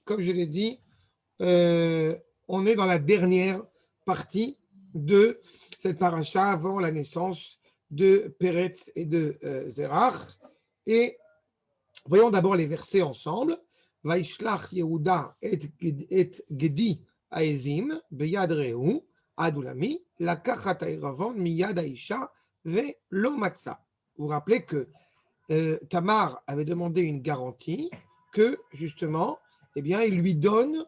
comme je l'ai dit, on est dans la dernière partie de cette paracha avant la naissance de Peretz et de Zerach. Et voyons d'abord les versets ensemble. Vaishlach Yehuda et Gedi Aezim beyad Rehu Adulami lakachat ha'eravon miyad ha'isha ve'lo matza. Vous vous rappelez que Tamar avait demandé une garantie que justement, eh bien, il lui donne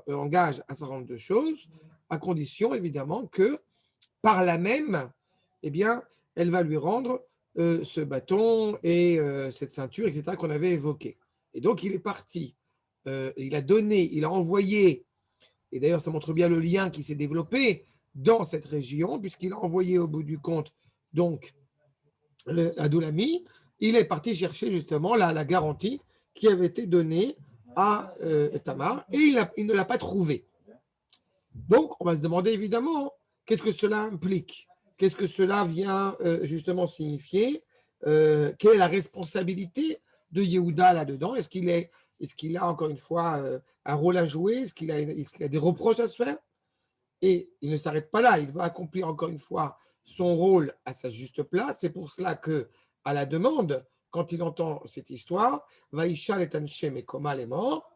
engage un certain nombre de choses, à condition évidemment que par là même, eh bien, elle va lui rendre ce bâton et cette ceinture, etc., qu'on avait évoqué. Et donc, il est parti, il a donné, il a envoyé, et d'ailleurs, ça montre bien le lien qui s'est développé dans cette région, puisqu'il a envoyé au bout du compte, donc, Adulami, il est parti chercher justement la garantie qui avait été donnée à Tamar, et il ne l'a pas trouvée. Donc, on va se demander évidemment, qu'est-ce que cela implique? Qu'est-ce que cela vient justement signifier? Quelle est la responsabilité de Yehuda là-dedans? Est-ce qu'il a encore une fois un rôle à jouer? Est-ce qu'il a des reproches à se faire? Et il ne s'arrête pas là, il va accomplir encore une fois son rôle à sa juste place. C'est pour cela que, à la demande, quand il entend cette histoire, Vaïchal et Anchem et Koma est mort,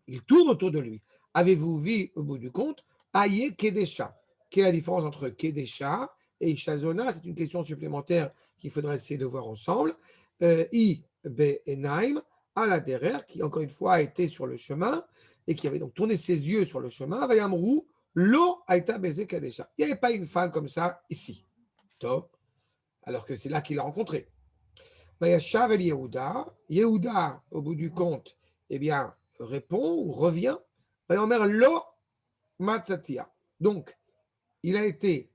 il tourne autour de lui. Avez-vous vu au bout du compte Aye Kedesha? Quelle est la différence entre Kedesha et Ishazona? C'est une question supplémentaire qu'il faudra essayer de voir ensemble. I Be'enaim, à la derrière, qui encore une fois a été sur le chemin et qui avait donc tourné ses yeux sur le chemin. Vayamrou, Lo Aïta Beze Kadesha. Il n'y avait pas une femme comme ça ici. Top. Alors que c'est là qu'il l'a rencontré. Vayashav el Yehuda. Yehuda, au bout du compte, eh bien, répond ou revient. Vayomer Lo Matzatia. Donc, il a été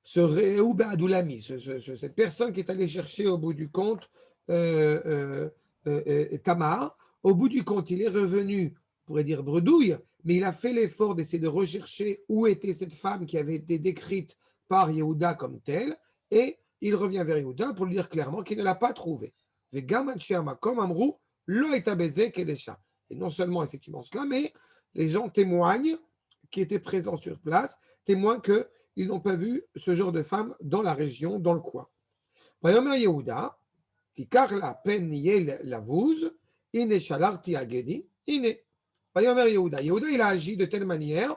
ce Réhouba Adulami, cette personne qui est allée chercher au bout du compte Tamar. Au bout du compte, il est revenu, on pourrait dire bredouille, mais il a fait l'effort d'essayer de rechercher où était cette femme qui avait été décrite par Yehuda comme telle, et il revient vers Yehuda pour lui dire clairement qu'il ne l'a pas trouvée. Et non seulement effectivement cela, mais les gens témoignent, qui étaient présents sur place, témoignent qu'ils n'ont pas vu ce genre de femme dans la région, dans le coin. Vayomer Yehuda, Tikar la pen yel lavuz, ine shalarti agedi, ine. Vayomer Yehuda. Yehuda, il a agi de telle manière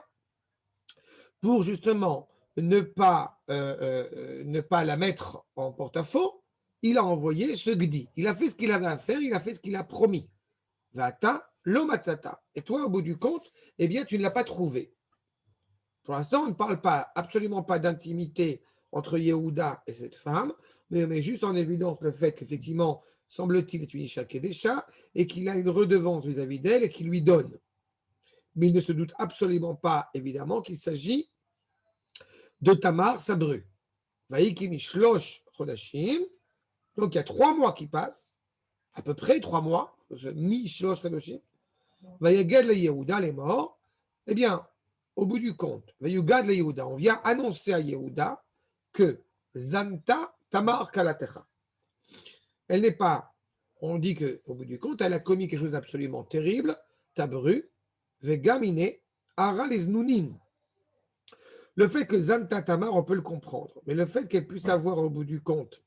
pour justement ne pas la mettre en porte-à-faux. Il a envoyé ce gdi. Il a fait ce qu'il avait à faire, il a fait ce qu'il a promis. Vata lo matzata. Et toi, au bout du compte, eh bien, tu ne l'as pas trouvé. Pour l'instant, on ne parle pas, absolument pas d'intimité entre Yehuda et cette femme, mais met juste en évidence le fait qu'effectivement, semble-t-il, est une Isha Kedesha et qu'il a une redevance vis-à-vis d'elle et qu'il lui donne. Mais il ne se doute absolument pas, évidemment, qu'il s'agit de Tamar, sa bru. Vaïkini Shlosh Chodashim. Donc, il y a 3 mois qui passent, à peu près 3 mois, ni Shlosh Chodashim. Vayagad le Yehuda, les morts. Eh bien, au bout du compte, Vayugad le Yehuda, on vient annoncer à Yehuda que Zanta Tamar Kalatecha. Elle n'est pas, on dit qu'au bout du compte, elle a commis quelque chose d'absolument terrible, Tabru, Vegamine, Ara les Nounim. Le fait que Zanta Tamar, on peut le comprendre, mais le fait qu'elle puisse avoir au bout du compte,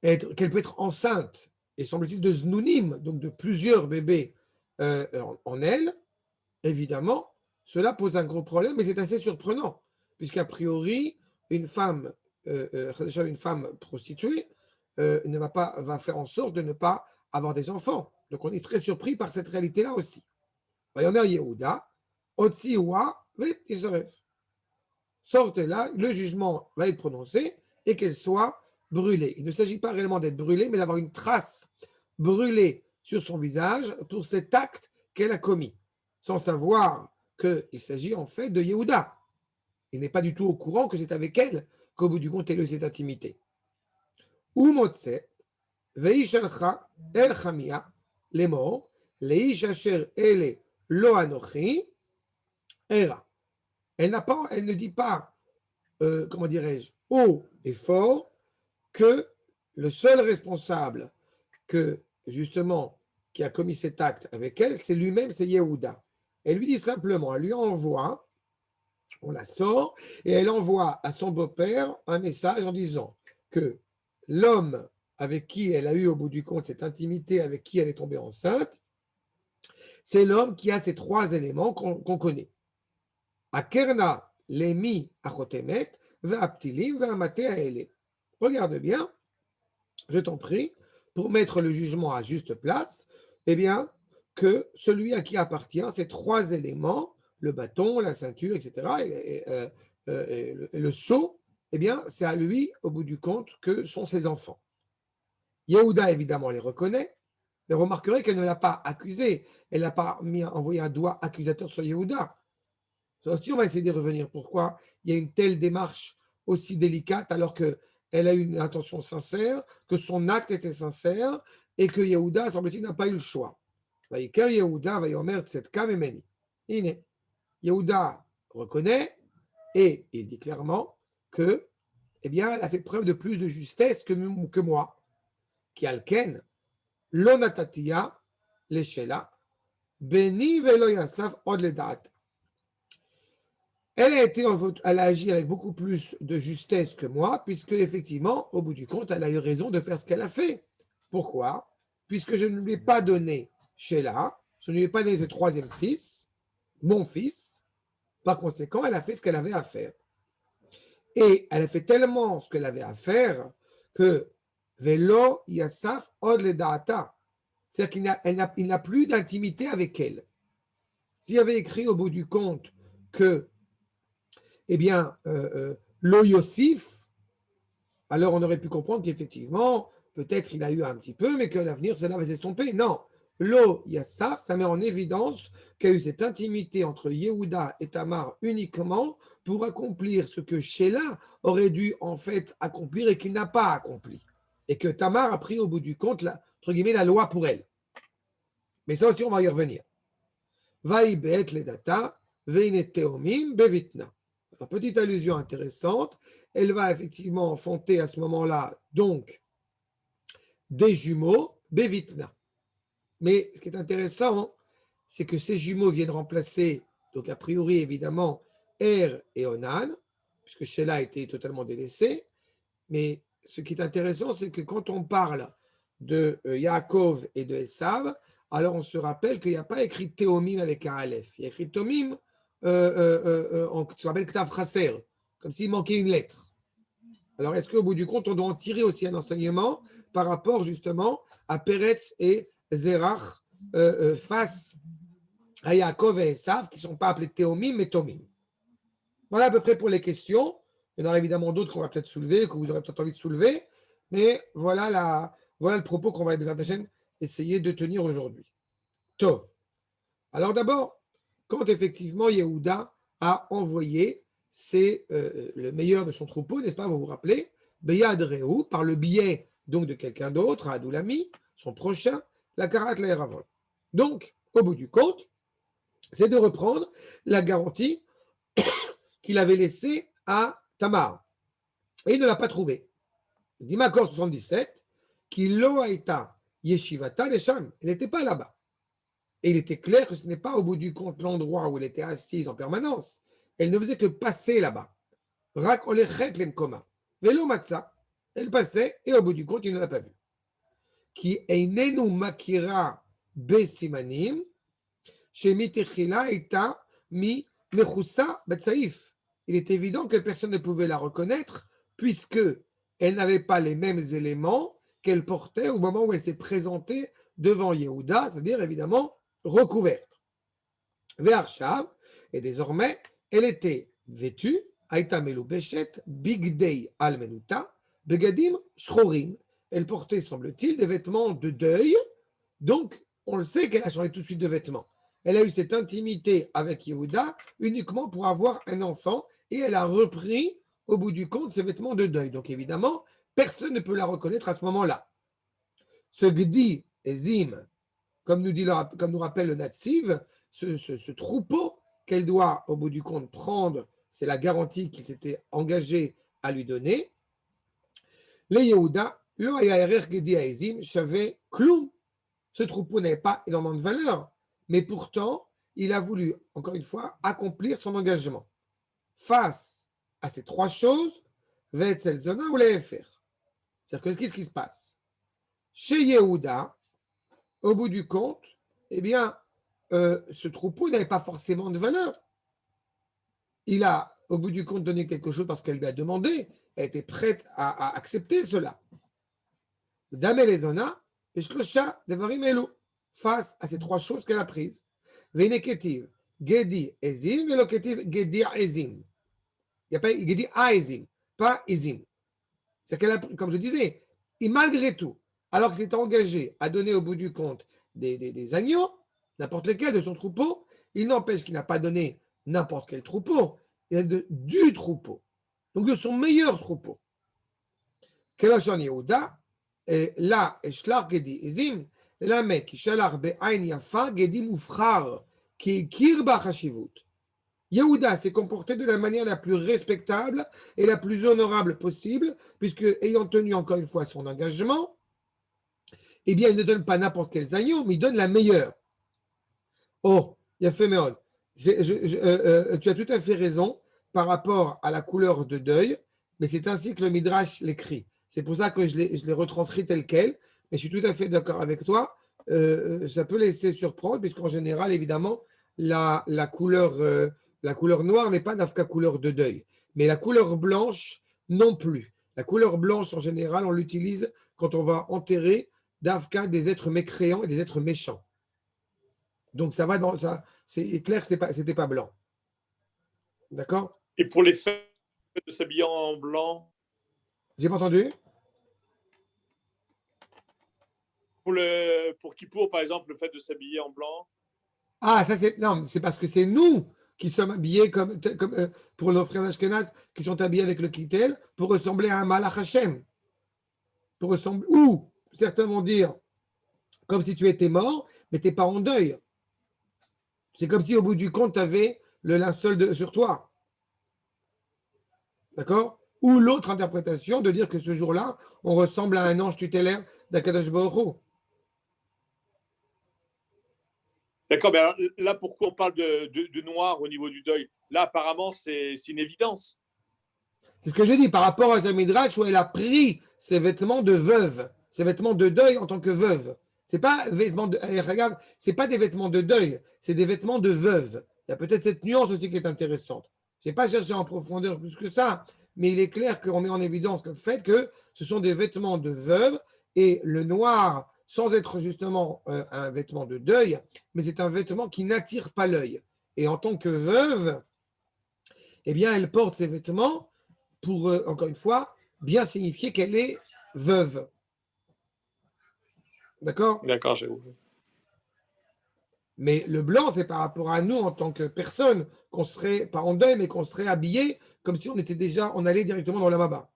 qu'elle peut être enceinte, et semble-t-il de Znounim, donc de plusieurs bébés en elle, évidemment, cela pose un gros problème, mais c'est assez surprenant, puisqu'a priori, une femme prostituée va faire en sorte de ne pas avoir des enfants. Donc on est très surpris par cette réalité-là aussi. Vayomer Yehuda, Otziwa vet Yisaref. Sortez là, le jugement va être prononcé et qu'elle soit brûlée. Il ne s'agit pas réellement d'être brûlée, mais d'avoir une trace brûlée sur son visage pour cet acte qu'elle a commis, sans savoir qu'il s'agit en fait de Yehuda. Il n'est pas du tout au courant que c'est avec elle qu'au bout du compte, elle a eu cette intimité. Ou Motset, Veishalcha El Chamia, les morts, Leish Asher Ele Lo Anochi, Era. Elle ne dit pas, comment dirais-je, haut et fort, que le seul responsable que, justement, qui a commis cet acte avec elle, c'est lui-même, c'est Yehuda. Elle lui dit simplement, elle lui envoie, on la sort, et elle envoie à son beau-père un message en disant que l'homme avec qui elle a eu au bout du compte cette intimité, avec qui elle est tombée enceinte, c'est l'homme qui a ces trois éléments qu'on connaît. Akerna, Lemi, Achotemet, Ve'aptilim, Ve'amate Aele. Regarde bien, je t'en prie, pour mettre le jugement à juste place, eh bien, que celui à qui appartient ces trois éléments, le bâton, la ceinture, etc., et le sceau, eh bien, c'est à lui, au bout du compte, que sont ses enfants. Yehuda, évidemment, les reconnaît, mais remarquerez qu'elle ne l'a pas accusé, elle n'a pas envoyé un doigt accusateur sur Yehuda. Ça aussi, on va essayer de revenir. Pourquoi il y a une telle démarche aussi délicate alors qu'elle a une intention sincère, que son acte était sincère et que Yehuda, semble-t-il, n'a pas eu le choix. Yehuda Yehuda reconnaît et il dit clairement que, eh bien, elle a fait preuve de plus de justesse que moi. Qui alken, l'onatatia, l'eshela, beni velo yasaf od ledat. Elle a agi avec beaucoup plus de justesse que moi, puisque effectivement, au bout du compte, elle a eu raison de faire ce qu'elle a fait. Pourquoi? Puisque je ne lui ai pas donné Sheila, je ne lui ai pas donné ce troisième fils, mon fils. Par conséquent, elle a fait ce qu'elle avait à faire. Et elle a fait tellement ce qu'elle avait à faire que Velo Yassaf Od le Da'ata. C'est-à-dire qu'il n'a plus d'intimité avec elle. S'il avait écrit au bout du compte que eh bien, Lo Yossif, alors on aurait pu comprendre qu'effectivement, peut-être il a eu un petit peu, mais que à l'avenir, cela va s'estomper. Non, Lo Yassaf, ça met en évidence qu'il y a eu cette intimité entre Yehuda et Tamar uniquement pour accomplir ce que Sheila aurait dû en fait accomplir et qu'il n'a pas accompli. Et que Tamar a pris au bout du compte, entre guillemets, la loi pour elle. Mais ça aussi, on va y revenir. Vaïbet le data, veine teomim bevitna. Une petite allusion intéressante, elle va effectivement enfanter à ce moment-là, donc, des jumeaux, Bevitna. Mais ce qui est intéressant, c'est que ces jumeaux viennent remplacer, donc a priori évidemment, Er et Onan, puisque Sheila a été totalement délaissée. Mais ce qui est intéressant, c'est que quand on parle de Yaakov et de Esav, alors on se rappelle qu'il n'y a pas écrit Théomim avec un Aleph. Il y a écrit Théomim qui s'appelle Ktav Chaser, comme s'il manquait une lettre. Alors, est-ce qu'au bout du compte, on doit en tirer aussi un enseignement par rapport justement à Peretz et Zerach face à Yaakov et Esav, qui ne sont pas appelés Théomim, mais Tomim. Voilà à peu près pour les questions. Il y en aura évidemment d'autres qu'on va peut-être soulever, que vous aurez peut-être envie de soulever, mais voilà le propos qu'on va essayer de tenir aujourd'hui. Tov. Alors d'abord, quand effectivement Yehuda a envoyé le meilleur de son troupeau, n'est-ce pas, vous vous rappelez, Beyad Rehu, par le biais donc de quelqu'un d'autre, Adoulami, son prochain, la Karat la Eravon. Donc, au bout du compte, c'est de reprendre la garantie qu'il avait laissée à Tamar. Et il ne l'a pas trouvée. Il dit Makor 77, qu'il loaïta yeshivata lesham. Il n'était pas là-bas. Et il était clair que ce n'est pas au bout du compte l'endroit où elle était assise en permanence. Elle ne faisait que passer là-bas. Rak olechet lemkoma. Velo matza. Elle passait et au bout du compte, il ne l'a pas vue. Qui einenu makira besimanim, shemitechila eta mi mechusa batsaif. Il est évident que personne ne pouvait la reconnaître puisque elle n'avait pas les mêmes éléments qu'elle portait au moment où elle s'est présentée devant Yehuda, c'est-à-dire évidemment recouverte. Ve'arshav, et désormais, elle était vêtue, Aïta Meloubeshet, Big Day Almenuta, Begadim Shchorim. Elle portait, semble-t-il, des vêtements de deuil, donc on le sait qu'elle a changé tout de suite de vêtements. Elle a eu cette intimité avec Yehuda uniquement pour avoir un enfant et elle a repris, au bout du compte, ses vêtements de deuil. Donc évidemment, personne ne peut la reconnaître à ce moment-là. Ce Gdi Ezim, comme nous rappelle le Natsiv, ce troupeau qu'elle doit, au bout du compte, prendre, c'est la garantie qu'il s'était engagé à lui donner. Les Yehuda, lo haya erech Gdi Ezim, shave kloum. Ce troupeau n'avait pas énormément de valeur, mais pourtant, il a voulu, encore une fois, accomplir son engagement. Face à ces trois choses, Vetzel Zona ou Lefer. C'est-à-dire que qu'est-ce qui se passe? Chez Yehuda, au bout du compte, eh bien, ce troupeau n'avait pas forcément de valeur. Il a, au bout du compte, donné quelque chose parce qu'elle lui a demandé. Elle était prête à accepter cela. Dame les Zona, et Shlosha, Devarim Elu, face à ces trois choses qu'elle a prises. Veneketiv, Gedi Ezim, Veloketiv, Gedi Ezim. Il n'y a pas Gedi Aezim, pas Ezim. C'est qu'elle a, comme je disais, et malgré tout, alors que s'est engagé à donner au bout du compte des agneaux, n'importe lesquels de son troupeau, il n'empêche qu'il n'a pas donné n'importe quel troupeau, il a du troupeau, donc de son meilleur troupeau. Keloshon Yehuda, et là, Eshlar Gedi Ezim, la mec qui shalach be'ain yafa Gedi mufchar, qui kirba chashivut. Yehuda s'est comporté de la manière la plus respectable et la plus honorable possible, puisque, ayant tenu encore une fois son engagement, eh bien, il ne donne pas n'importe quel agneau, mais il donne la meilleure. Oh, il a fait Méon. Tu as tout à fait raison par rapport à la couleur de deuil, mais c'est ainsi que le Midrash l'écrit. C'est pour ça que je l'ai retranscrit tel quel, mais je suis tout à fait d'accord avec toi. Ça peut laisser surprendre, puisqu'en général, évidemment, la couleur noire n'est pas nafka couleur de deuil, mais la couleur blanche non plus. La couleur blanche, en général, on l'utilise quand on va enterrer d'Afka des êtres mécréants et des êtres méchants. Donc ça va dans ça. C'est clair que c'était pas blanc. D'accord? Et pour les fêtes de s'habiller en blanc? J'ai pas entendu? Pour Kippour, par exemple, le fait de s'habiller en blanc? Ah, ça c'est. Non, c'est parce que c'est nous qui sommes habillés comme pour nos frères Ashkenaz qui sont habillés avec le kittel pour ressembler à un Malach Hashem. Pour ressembler. Ou certains vont dire comme si tu étais mort, mais tu n'es pas en deuil. C'est comme si au bout du compte, tu avais le linceul sur toi. D'accord? Ou l'autre interprétation de dire que ce jour-là, on ressemble à un ange tutélaire d'Akadosh Baruch Hu. D'accord, mais alors, là, pourquoi on parle de noir au niveau du deuil? Là, apparemment, c'est une évidence. C'est ce que j'ai dit par rapport à Midrash où elle a pris ses vêtements de veuve, ses vêtements de deuil en tant que veuve. C'est pas vêtements de, regarde, c'est pas des vêtements de deuil, c'est des vêtements de veuve. Il y a peut-être cette nuance aussi qui est intéressante. Je n'ai pas cherché en profondeur plus que ça, mais il est clair qu'on met en évidence le fait que ce sont des vêtements de veuve et le noir, sans être justement un vêtement de deuil, mais c'est un vêtement qui n'attire pas l'œil. Et en tant que veuve, eh bien, elle porte ces vêtements pour, encore une fois, bien signifier qu'elle est veuve. D'accord? D'accord, j'ai oublié. Mais le blanc, c'est par rapport à nous en tant que personne, qu'on serait, pas en deuil, mais qu'on serait habillé comme si on était déjà, on allait directement dans la Maba.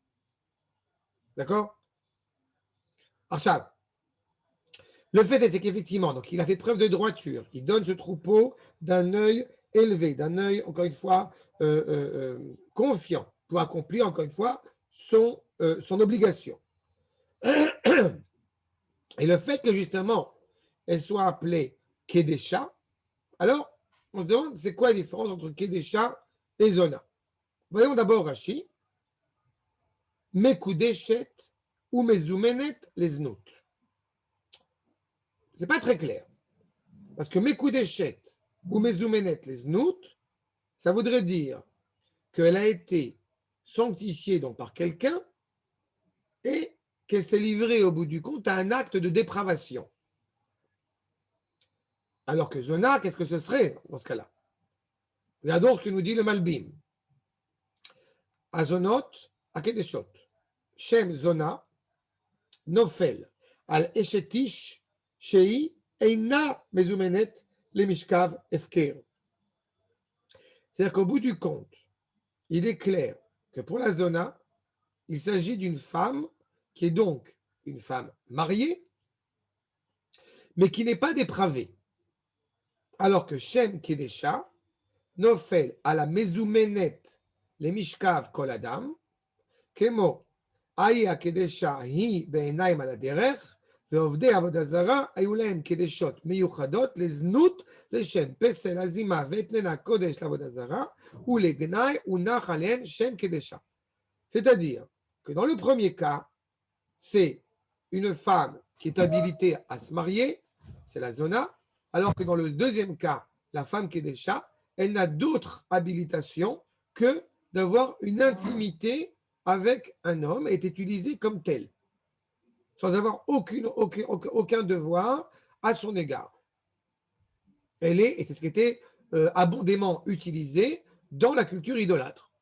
D'accord? Archab. Le fait est, c'est qu'effectivement, donc il a fait preuve de droiture. Il donne ce troupeau d'un œil élevé, d'un œil, encore une fois, confiant, pour accomplir, encore une fois, son obligation. Et le fait que justement, elle soit appelée Kedesha, alors on se demande c'est quoi la différence entre Kedesha et Zona. Voyons d'abord Rashi. Mekudeshet ou Mezumenet les Znout. C'est pas très clair. Parce que Mekudeshet ou Mezumenet les Znout, ça voudrait dire qu'elle a été sanctifiée donc par quelqu'un et qu'elle s'est livrée au bout du compte à un acte de dépravation. Alors que Zona, qu'est-ce que ce serait dans ce cas-là? Regardons ce que nous dit le Malbim. Azonot, Akedeshot. Shem Zona, Nofel, Al Eshetish, Shei, Eina Mezumenet, le Mishkav Efker. C'est-à-dire qu'au bout du compte, il est clair que pour la Zona, il s'agit d'une femme qui est donc une femme mariée, mais qui n'est pas dépravée. Alors que Shem Kedesha, Nofel à la Mezumenet, les Mishkav Kol Adam, Kemo, Aïe Kedesha, Hi Be'enaim al Aderech, ועובדי עבודה זרה היו להם קדשות מיוחדות לזנות, לשם פסל הזימה ואתננה קודש לעבודה זרה, ולגנאי הונח עליהן שם קדשה. C'est-à-dire que dans le premier cas, c'est une femme qui est habilitée à se marier, c'est la zona, alors que dans le deuxième cas, la femme Kedesha, elle n'a d'autre habilitation que d'avoir une intimité avec un homme et est utilisée comme telle, sans avoir aucun devoir à son égard. Elle est, et c'est ce qui était abondamment utilisé dans la culture idolâtre.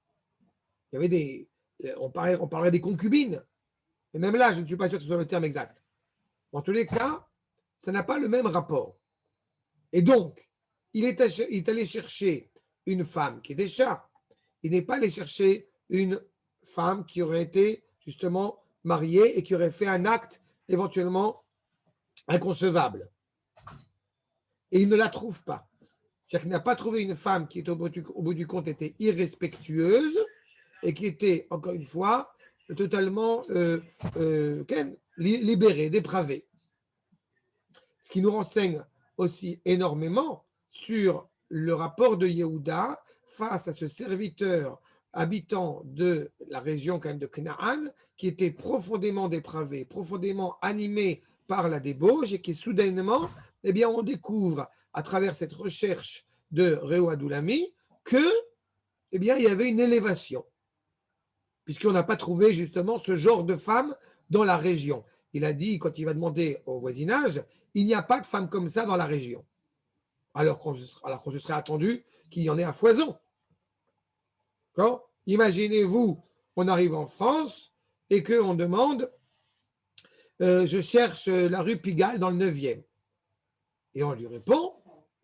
Il y avait on parlait des concubines, et même là, je ne suis pas sûr que ce soit le terme exact. En tous les cas, ça n'a pas le même rapport. Et donc, il est allé chercher une femme qui est déjà. Il n'est pas allé chercher une femme qui aurait été justement mariée et qui aurait fait un acte éventuellement inconcevable. Et il ne la trouve pas. C'est-à-dire qu'il n'a pas trouvé une femme qui, au bout du compte, était irrespectueuse et qui était, encore une fois, totalement libérée, dépravée. Ce qui nous renseigne aussi énormément sur le rapport de Yehuda face à ce serviteur habitant de la région quand même de Canaan, qui était profondément dépravé, profondément animé par la débauche et qui soudainement, eh bien, on découvre à travers cette recherche de Réou Adoulami que, eh bien, il y avait une élévation, puisqu'on n'a pas trouvé justement ce genre de femme dans la région. Il a dit, quand il va demander au voisinage, il n'y a pas de femme comme ça dans la région. Alors qu'on se serait attendu qu'il y en ait à foison. Imaginez-vous, on arrive en France et qu'on demande je cherche la rue Pigalle dans le 9e. Et on lui répond,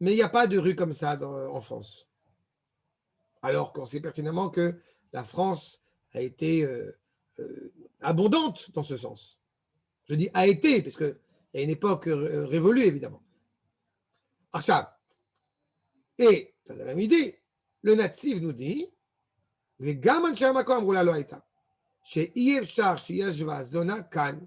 mais il n'y a pas de rue comme ça en France. Alors qu'on sait pertinemment que la France a été abondante dans ce sens. Je dis a été, parce qu'il y a une époque révolue, évidemment. Achab. Et, dans la même idée, le Natsiv nous dit, וגם אנשי המקום אמרו לה לא הייתה, שאי אפשר שישבה זונה כאן,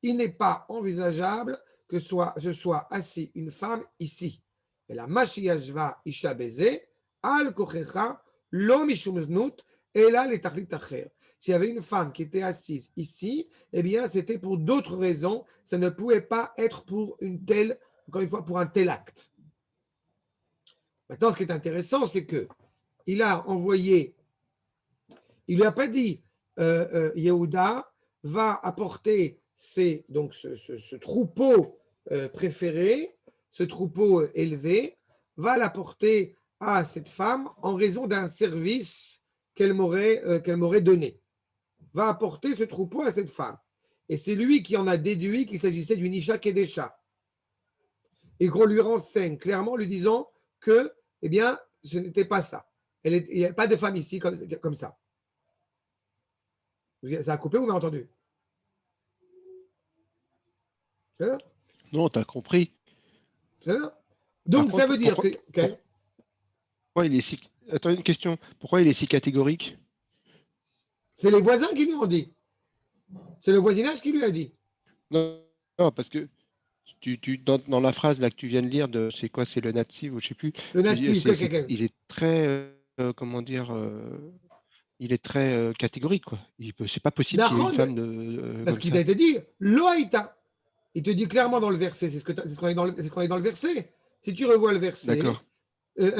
il n'est pas envisageable que ce soit assis une femme ici. Et la Mashiachva Isha Beze, Al Kochecha, Lo Mishum Znut, et là les Tachlit Acher. S'il y avait une femme qui était assise ici, eh bien c'était pour d'autres raisons, ça ne pouvait pas être pour une telle, encore une fois, pour un tel acte. Maintenant, ce qui est intéressant, c'est que il a envoyé, il lui a pas dit, Yehuda va apporter ce troupeau préféré, ce troupeau élevé, va l'apporter à cette femme en raison d'un service qu'elle m'aurait donné. Va apporter ce troupeau à cette femme. Et c'est lui qui en a déduit qu'il s'agissait d'une Isha Kedesha. Et qu'on lui renseigne clairement, lui disant que, eh bien, ce n'était pas ça. Il n'y a pas de femme ici comme ça. Ça a coupé, vous m'avez entendu? Non, tu as compris. Donc, ça veut dire que. Pourquoi il est si... Attends, une question. Pourquoi il est si catégorique? C'est les voisins qui lui ont dit. C'est le voisinage qui lui a dit. Non, parce que dans la phrase là que tu viens de lire, c'est quoi? C'est le natif ou je sais plus. Le natif, il est très, comment dire, il est très catégorique, quoi. C'est pas possible qu'il y ait une femme de. Parce qu'il a été dit, Loaïta. Il te dit clairement dans le verset, c'est ce qu'on est dans le verset. Si tu revois le verset, d'accord. Il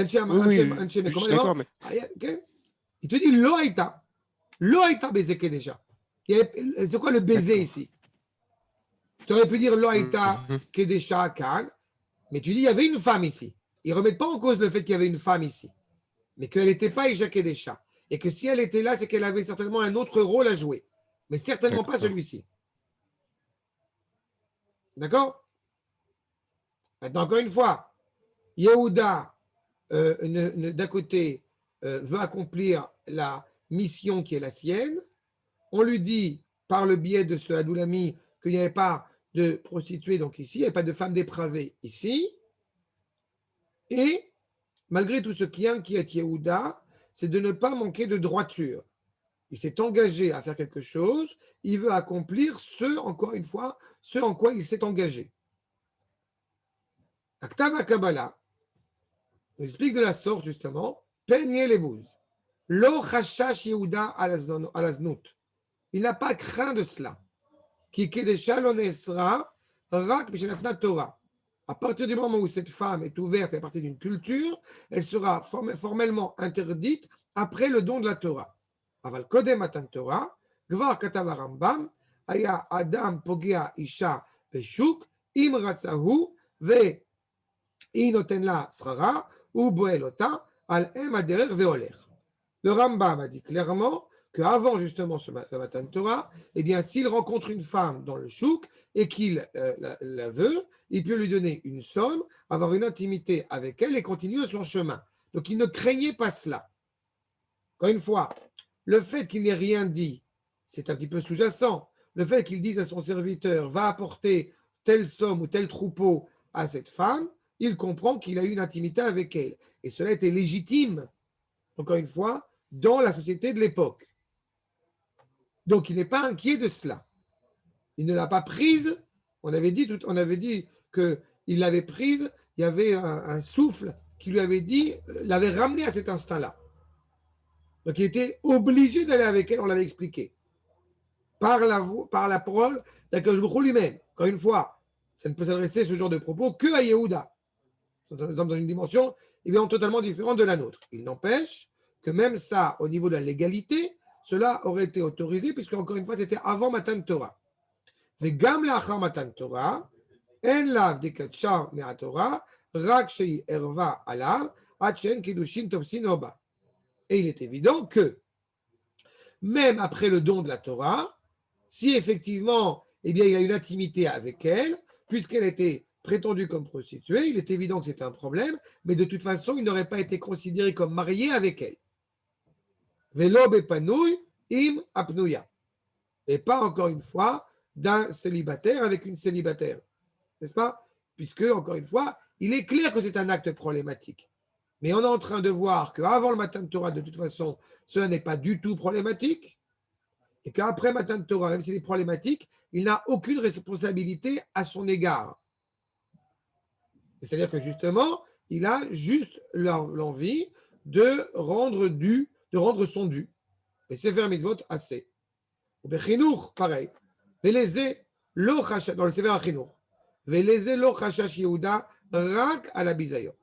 te dit Loaïta. Loaïta Bézeke déjà. C'est quoi le baiser ici? Tu aurais pu dire Loaïta Kedesha Kan, mais tu dis il y avait une femme ici. Ils ne remettent pas en cause le fait qu'il y avait une femme ici, mais qu'elle n'était pas Isha Kedesha. Et que si elle était là, c'est qu'elle avait certainement un autre rôle à jouer, mais certainement pas celui-ci. D'accord? Maintenant, encore une fois, Yehuda, d'un côté, veut accomplir la mission qui est la sienne. On lui dit, par le biais de ce Adoulami, qu'il n'y avait pas de prostituées donc ici, il n'y avait pas de femmes dépravées ici. Et malgré tout, ce qui inquiète Yehuda, c'est de ne pas manquer de droiture. il s'est engagé à faire quelque chose, il veut accomplir encore une fois, ce en quoi il s'est engagé. Aktav Kabbalah nous explique de la sorte, justement, peigner les bouses. Lo chashash Yehuda alaznut. Il n'a pas craint de cela. Ki kedesha lo nesra rak b'shenatna Torah. À partir du moment où cette femme est ouverte, c'est à partir d'une culture, elle sera formellement interdite après le don de la Torah. Aval kodem matan Torah, gvar katav Rambam, aya adam pogea isha beshuk, im ratzahu, ve inoten la srara, ou boelota, al em aderer veoler. Le Rambam a dit clairement qu'avant justement le Matan Torah, eh bien, s'il rencontre une femme dans le chouk et qu'il la veut, il peut lui donner une somme, avoir une intimité avec elle et continuer son chemin. Donc, il ne craignait pas cela. Encore une fois, le fait qu'il n'ait rien dit, c'est un petit peu sous-jacent. Le fait qu'il dise à son serviteur, va apporter telle somme ou tel troupeau à cette femme, il comprend qu'il a eu une intimité avec elle. Et cela était légitime, encore une fois, dans la société de l'époque. Donc, il n'est pas inquiet de cela. Il ne l'a pas prise. On avait dit qu'il l'avait prise. Il y avait un souffle qui lui avait dit, l'avait ramené à cet instinct-là. Donc, il était obligé d'aller avec elle. On l'avait expliqué. Par la parole d'Akadosh Baruch Hu lui-même. Encore une fois, ça ne peut s'adresser ce genre de propos que à Yehuda. C'est un exemple dans une dimension totalement différente de la nôtre. Il n'empêche que même ça, au niveau de la légalité, cela aurait été autorisé, puisque encore une fois, c'était avant Matan Torah. Vegam la'achar Matan Torah, en lav dekatcha me'atorah, rak shei erva alav, ad she'en kiddushin tofsin oba. Et il est évident que, même après le don de la Torah, si effectivement, eh bien, il a une intimité avec elle, puisqu'elle était prétendue comme prostituée, il est évident que c'était un problème, mais de toute façon, il n'aurait pas été considéré comme marié avec elle. Velo bepanouy im apnouya. Et pas encore une fois d'un célibataire avec une célibataire. N'est-ce pas? Puisque, encore une fois, il est clair que c'est un acte problématique. Mais on est en train de voir qu'avant le Matan Torah, de toute façon, cela n'est pas du tout problématique. Et qu'après Matan Torah, même s'il est problématique, il n'a aucune responsabilité à son égard. C'est-à-dire que justement, il a juste l'envie de rendre son dû. Et c'est faire mitzvot assez. Ou bechinour, pareil. Veleze lo chashash, dans le Sefer HaChinour. Veleze lo chashash Yehuda rak à la bisayon.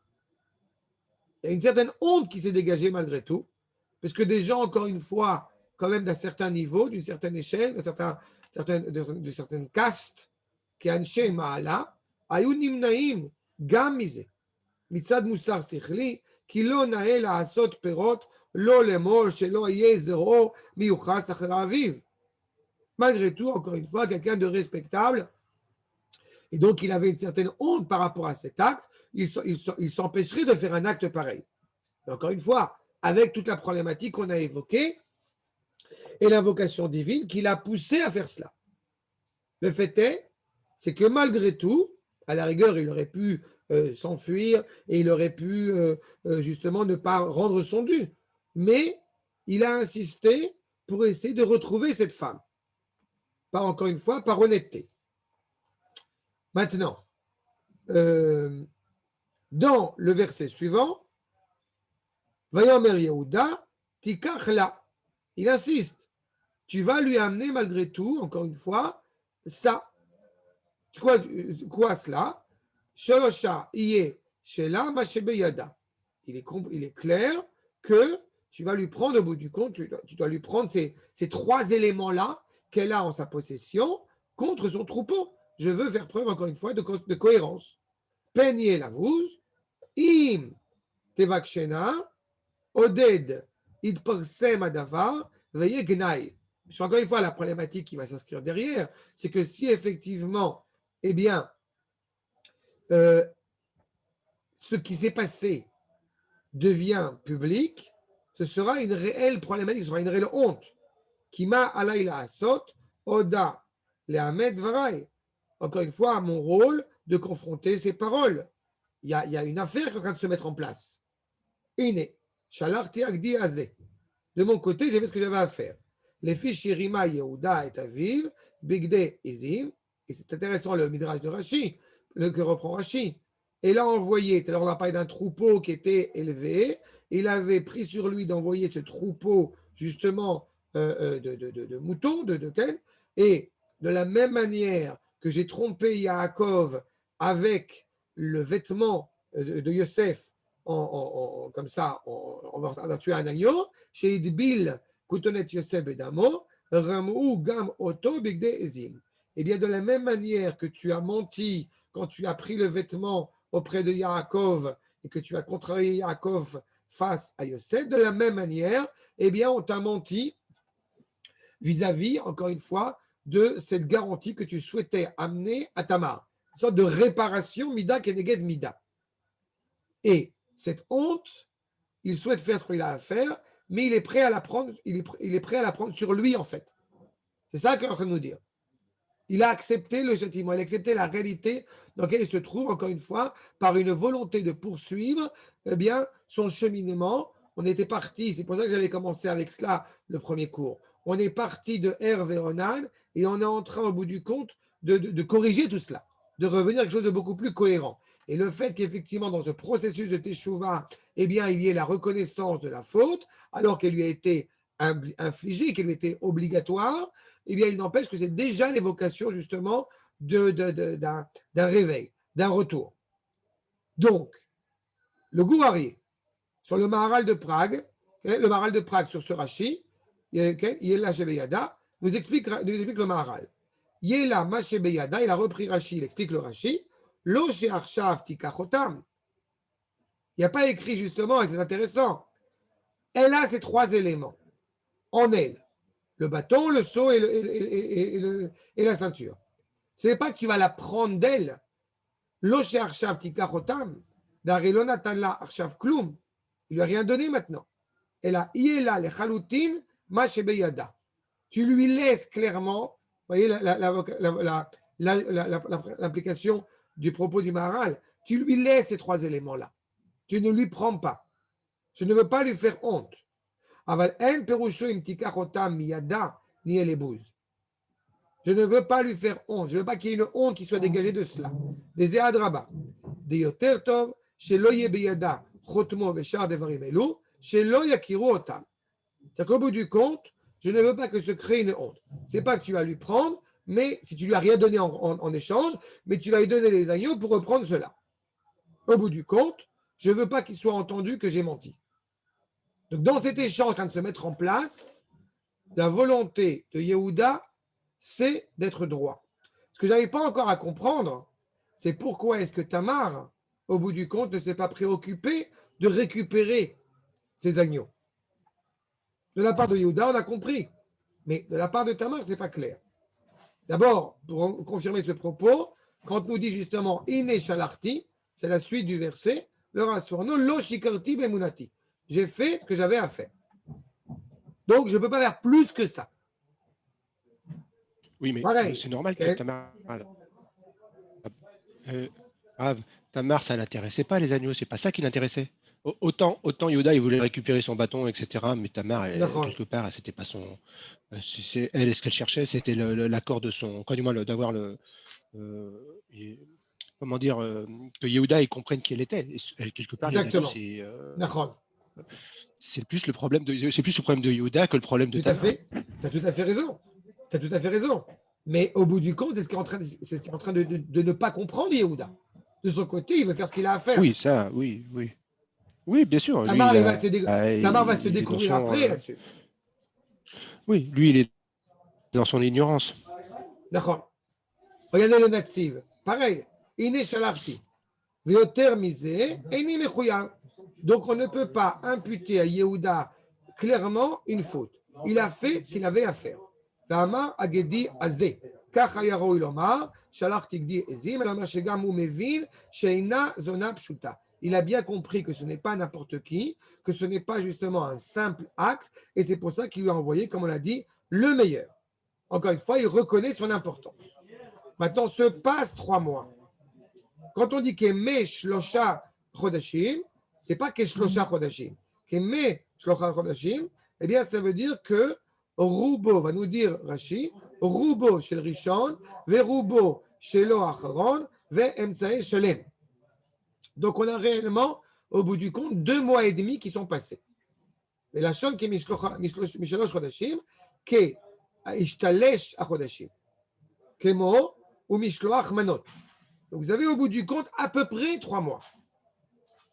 Il y a une certaine honte qui s'est dégagée malgré tout, parce que des gens, encore une fois, quand même d'un certain niveau, d'une certaine échelle, de certaines castes, qui anshe ma'ala, ayu nimnaim gam mize. מצד מוסר שכלי, כי לא נאה לעשות פירות, לא לאמור שלא יהיה זרעו מיוחס אחרי אביו. Malgré tout, encore une fois, quelqu'un de respectable, et donc il avait une certaine honte par rapport à cet acte, il s'empêcherait de faire un acte pareil. Mais encore une fois, avec toute la problématique qu'on a évoquée, et l'invocation divine qui l'a poussé à faire cela. Le fait est, c'est que malgré tout, à la rigueur, il aurait pu s'enfuir et il aurait pu justement ne pas rendre son dû. Mais il a insisté pour essayer de retrouver cette femme. Pas encore une fois, par honnêteté. Maintenant, dans le verset suivant, Vayomer Yehuda, tikach la. Il insiste. Tu vas lui amener malgré tout, encore une fois, ça. Quoi cela? Shelosha iye shela mashebe yada. Il est clair que tu vas lui prendre au bout du compte, tu dois lui prendre ces trois éléments-là qu'elle a en sa possession contre son troupeau. Je veux faire preuve, encore une fois, de cohérence. Peigner la vouse, im tevakshena, oded idparsem adavar, veye gnaï. Encore une fois, la problématique qui va s'inscrire derrière, c'est que si effectivement, eh bien, ce qui s'est passé devient public, ce sera une réelle problématique, ce sera une réelle honte. Kima alayla asot, oda lehamed varay. Encore une fois, mon rôle de confronter ces paroles. Il y a une affaire qui est en train de se mettre en place. Ine, shalarti agdi azeh. De mon côté, j'ai fait ce que j'avais à faire. les fiches Shirima Yehuda et Aviv, Bigde Izim, et c'est intéressant le midrash de Rashi, le que reprend Rashi. Et là, envoyé, alors on a parlé d'un troupeau qui était élevé, il avait pris sur lui d'envoyer ce troupeau, justement, de moutons, et de la même manière que j'ai trompé Yaakov avec le vêtement de Yosef, comme ça, on va tuer un agneau, chez Idbil, Koutonet Yosef Bedamo, Ramou Gam Oto Bigde Ezim. Et bien, de la même manière que tu as menti quand tu as pris le vêtement auprès de Yaakov et que tu as contrarié Yaakov face à Yosef, de la même manière, eh bien, on t'a menti vis-à-vis, encore une fois, de cette garantie que tu souhaitais amener à Tamar. Une sorte de réparation, Mida Keneged Mida. Et cette honte, il souhaite faire ce qu'il a à faire, mais il est prêt à la prendre, il est prêt à la prendre sur lui, en fait. C'est ça qu'il est en train de nous dire. Il a accepté le châtiment, il a accepté la réalité dans laquelle il se trouve, encore une fois, par une volonté de poursuivre bien, son cheminement. On était parti, c'est pour ça que j'avais commencé avec cela le premier cours. On est parti de Hervé Ronan et on est en train, au bout du compte, de corriger tout cela, de revenir à quelque chose de beaucoup plus cohérent. Et le fait qu'effectivement, dans ce processus de Teshuvah, eh bien, il y ait la reconnaissance de la faute, alors qu'elle lui a été infligée, qu'elle lui était obligatoire, eh bien, il n'empêche que c'est déjà l'évocation, justement, d'un réveil, d'un retour. Donc, le Gourari, sur le Maharal de Prague, le Maharal de Prague sur ce Rashi, Yela Shebeyada, nous explique le Maharal. Yela Mashebeyada, il a repris Rashi, il explique le Rashi, Lo She'arshav Tikachotam. Il n'y a pas écrit, justement, et c'est intéressant, elle a ces trois éléments en elle. Le bâton, le seau et la ceinture. Ce n'est pas que tu vas la prendre d'elle. Loche arshav tikachotam, d'Arilon Atanla arshav klum. Il lui a rien donné maintenant. Et là, iela le chalutin mashebeyada. Tu lui laisses clairement, vous voyez l'implication du propos du Maharal, tu lui laisses ces trois éléments-là. Tu ne lui prends pas. Je ne veux pas lui faire honte. Je ne veux pas lui faire honte. Je ne veux pas qu'il y ait une honte qui soit dégagée de cela. Des Zéadraba. Des Yotertov, chez Loye Beyada, Chotmo Veshar Devarim Elu, chez Loya Kiru Otam. C'est-à-dire qu'au bout du compte, je ne veux pas que se crée une honte. Ce n'est pas que tu vas lui prendre, mais si tu lui as rien donné en échange, mais tu vas lui donner les agneaux pour reprendre cela. Au bout du compte, je ne veux pas qu'il soit entendu que j'ai menti. Donc, dans cet échange en train de se mettre en place, la volonté de Yehuda, c'est d'être droit. Ce que je n'arrive pas encore à comprendre, c'est pourquoi est-ce que Tamar, au bout du compte, ne s'est pas préoccupé de récupérer ses agneaux. De la part de Yehuda, on a compris. Mais de la part de Tamar, ce n'est pas clair. D'abord, pour confirmer ce propos, quand on nous dit justement « Ine shalarti », c'est la suite du verset, le rassurno « Lo shikarti bemunati ». J'ai fait ce que j'avais à faire. Donc, je ne peux pas faire plus que ça. Oui, mais c'est normal que Tamar. Tamar, ça ne l'intéressait pas, les agneaux. C'est pas ça qui l'intéressait. Autant Yoda, il voulait récupérer son bâton, etc. Mais Tamar, quelque part, c'était pas son. Elle, ce qu'elle cherchait, c'était l'accord de son. Quoi, du moins, d'avoir le. Comment dire, que Yehuda il comprenne qui elle était. Et quelque part, exactement. C'est plus le problème de Yehuda que le problème de Tamar. Tout à fait. Tu as tout à fait raison. Tu as tout à fait raison. Mais au bout du compte, c'est ce qui est en train de ne pas comprendre Yehuda. De son côté, il veut faire ce qu'il a à faire. Oui, ça, oui. Oui, bien sûr. Tamar va se découvrir après là-dessus. Oui, lui, il est dans son ignorance. D'accord. Regardez le Natsiv. Pareil. Iné shalarti. Veoter misé, eni mechouyav. Donc, on ne peut pas imputer à Yehuda clairement une faute. Il a fait ce qu'il avait à faire. Tamar agedi azé. Kach hayaro ilomar, shalarti gdi ezim, el amar shegam hu mevin, sheina zona pshuta. Il a bien compris que ce n'est pas n'importe qui, que ce n'est pas justement un simple acte, et c'est pour ça qu'il lui a envoyé, comme on l'a dit, le meilleur. Encore une fois, il reconnaît son importance. Maintenant, se passe 3 mois. Quand on dit qu'Eme Shlosha Chodashim, ce n'est pas qu'Eshlosha Chodashim. Qu'Eme Shlosha Chodashim, eh bien, ça veut dire que Roubo, va nous dire Rashi, Roubo shel Rishon, ve Roubo shelo Acharon, ve Emtsae Shalem. Donc, on a réellement, au bout du compte, 2 mois et demi qui sont passés. Et la shon qui est Mishlosh Chodashim, qui est Ishtalesh Achodashim, Kemo ou Mishloach Manot. Donc, vous avez au bout du compte à peu près 3 mois.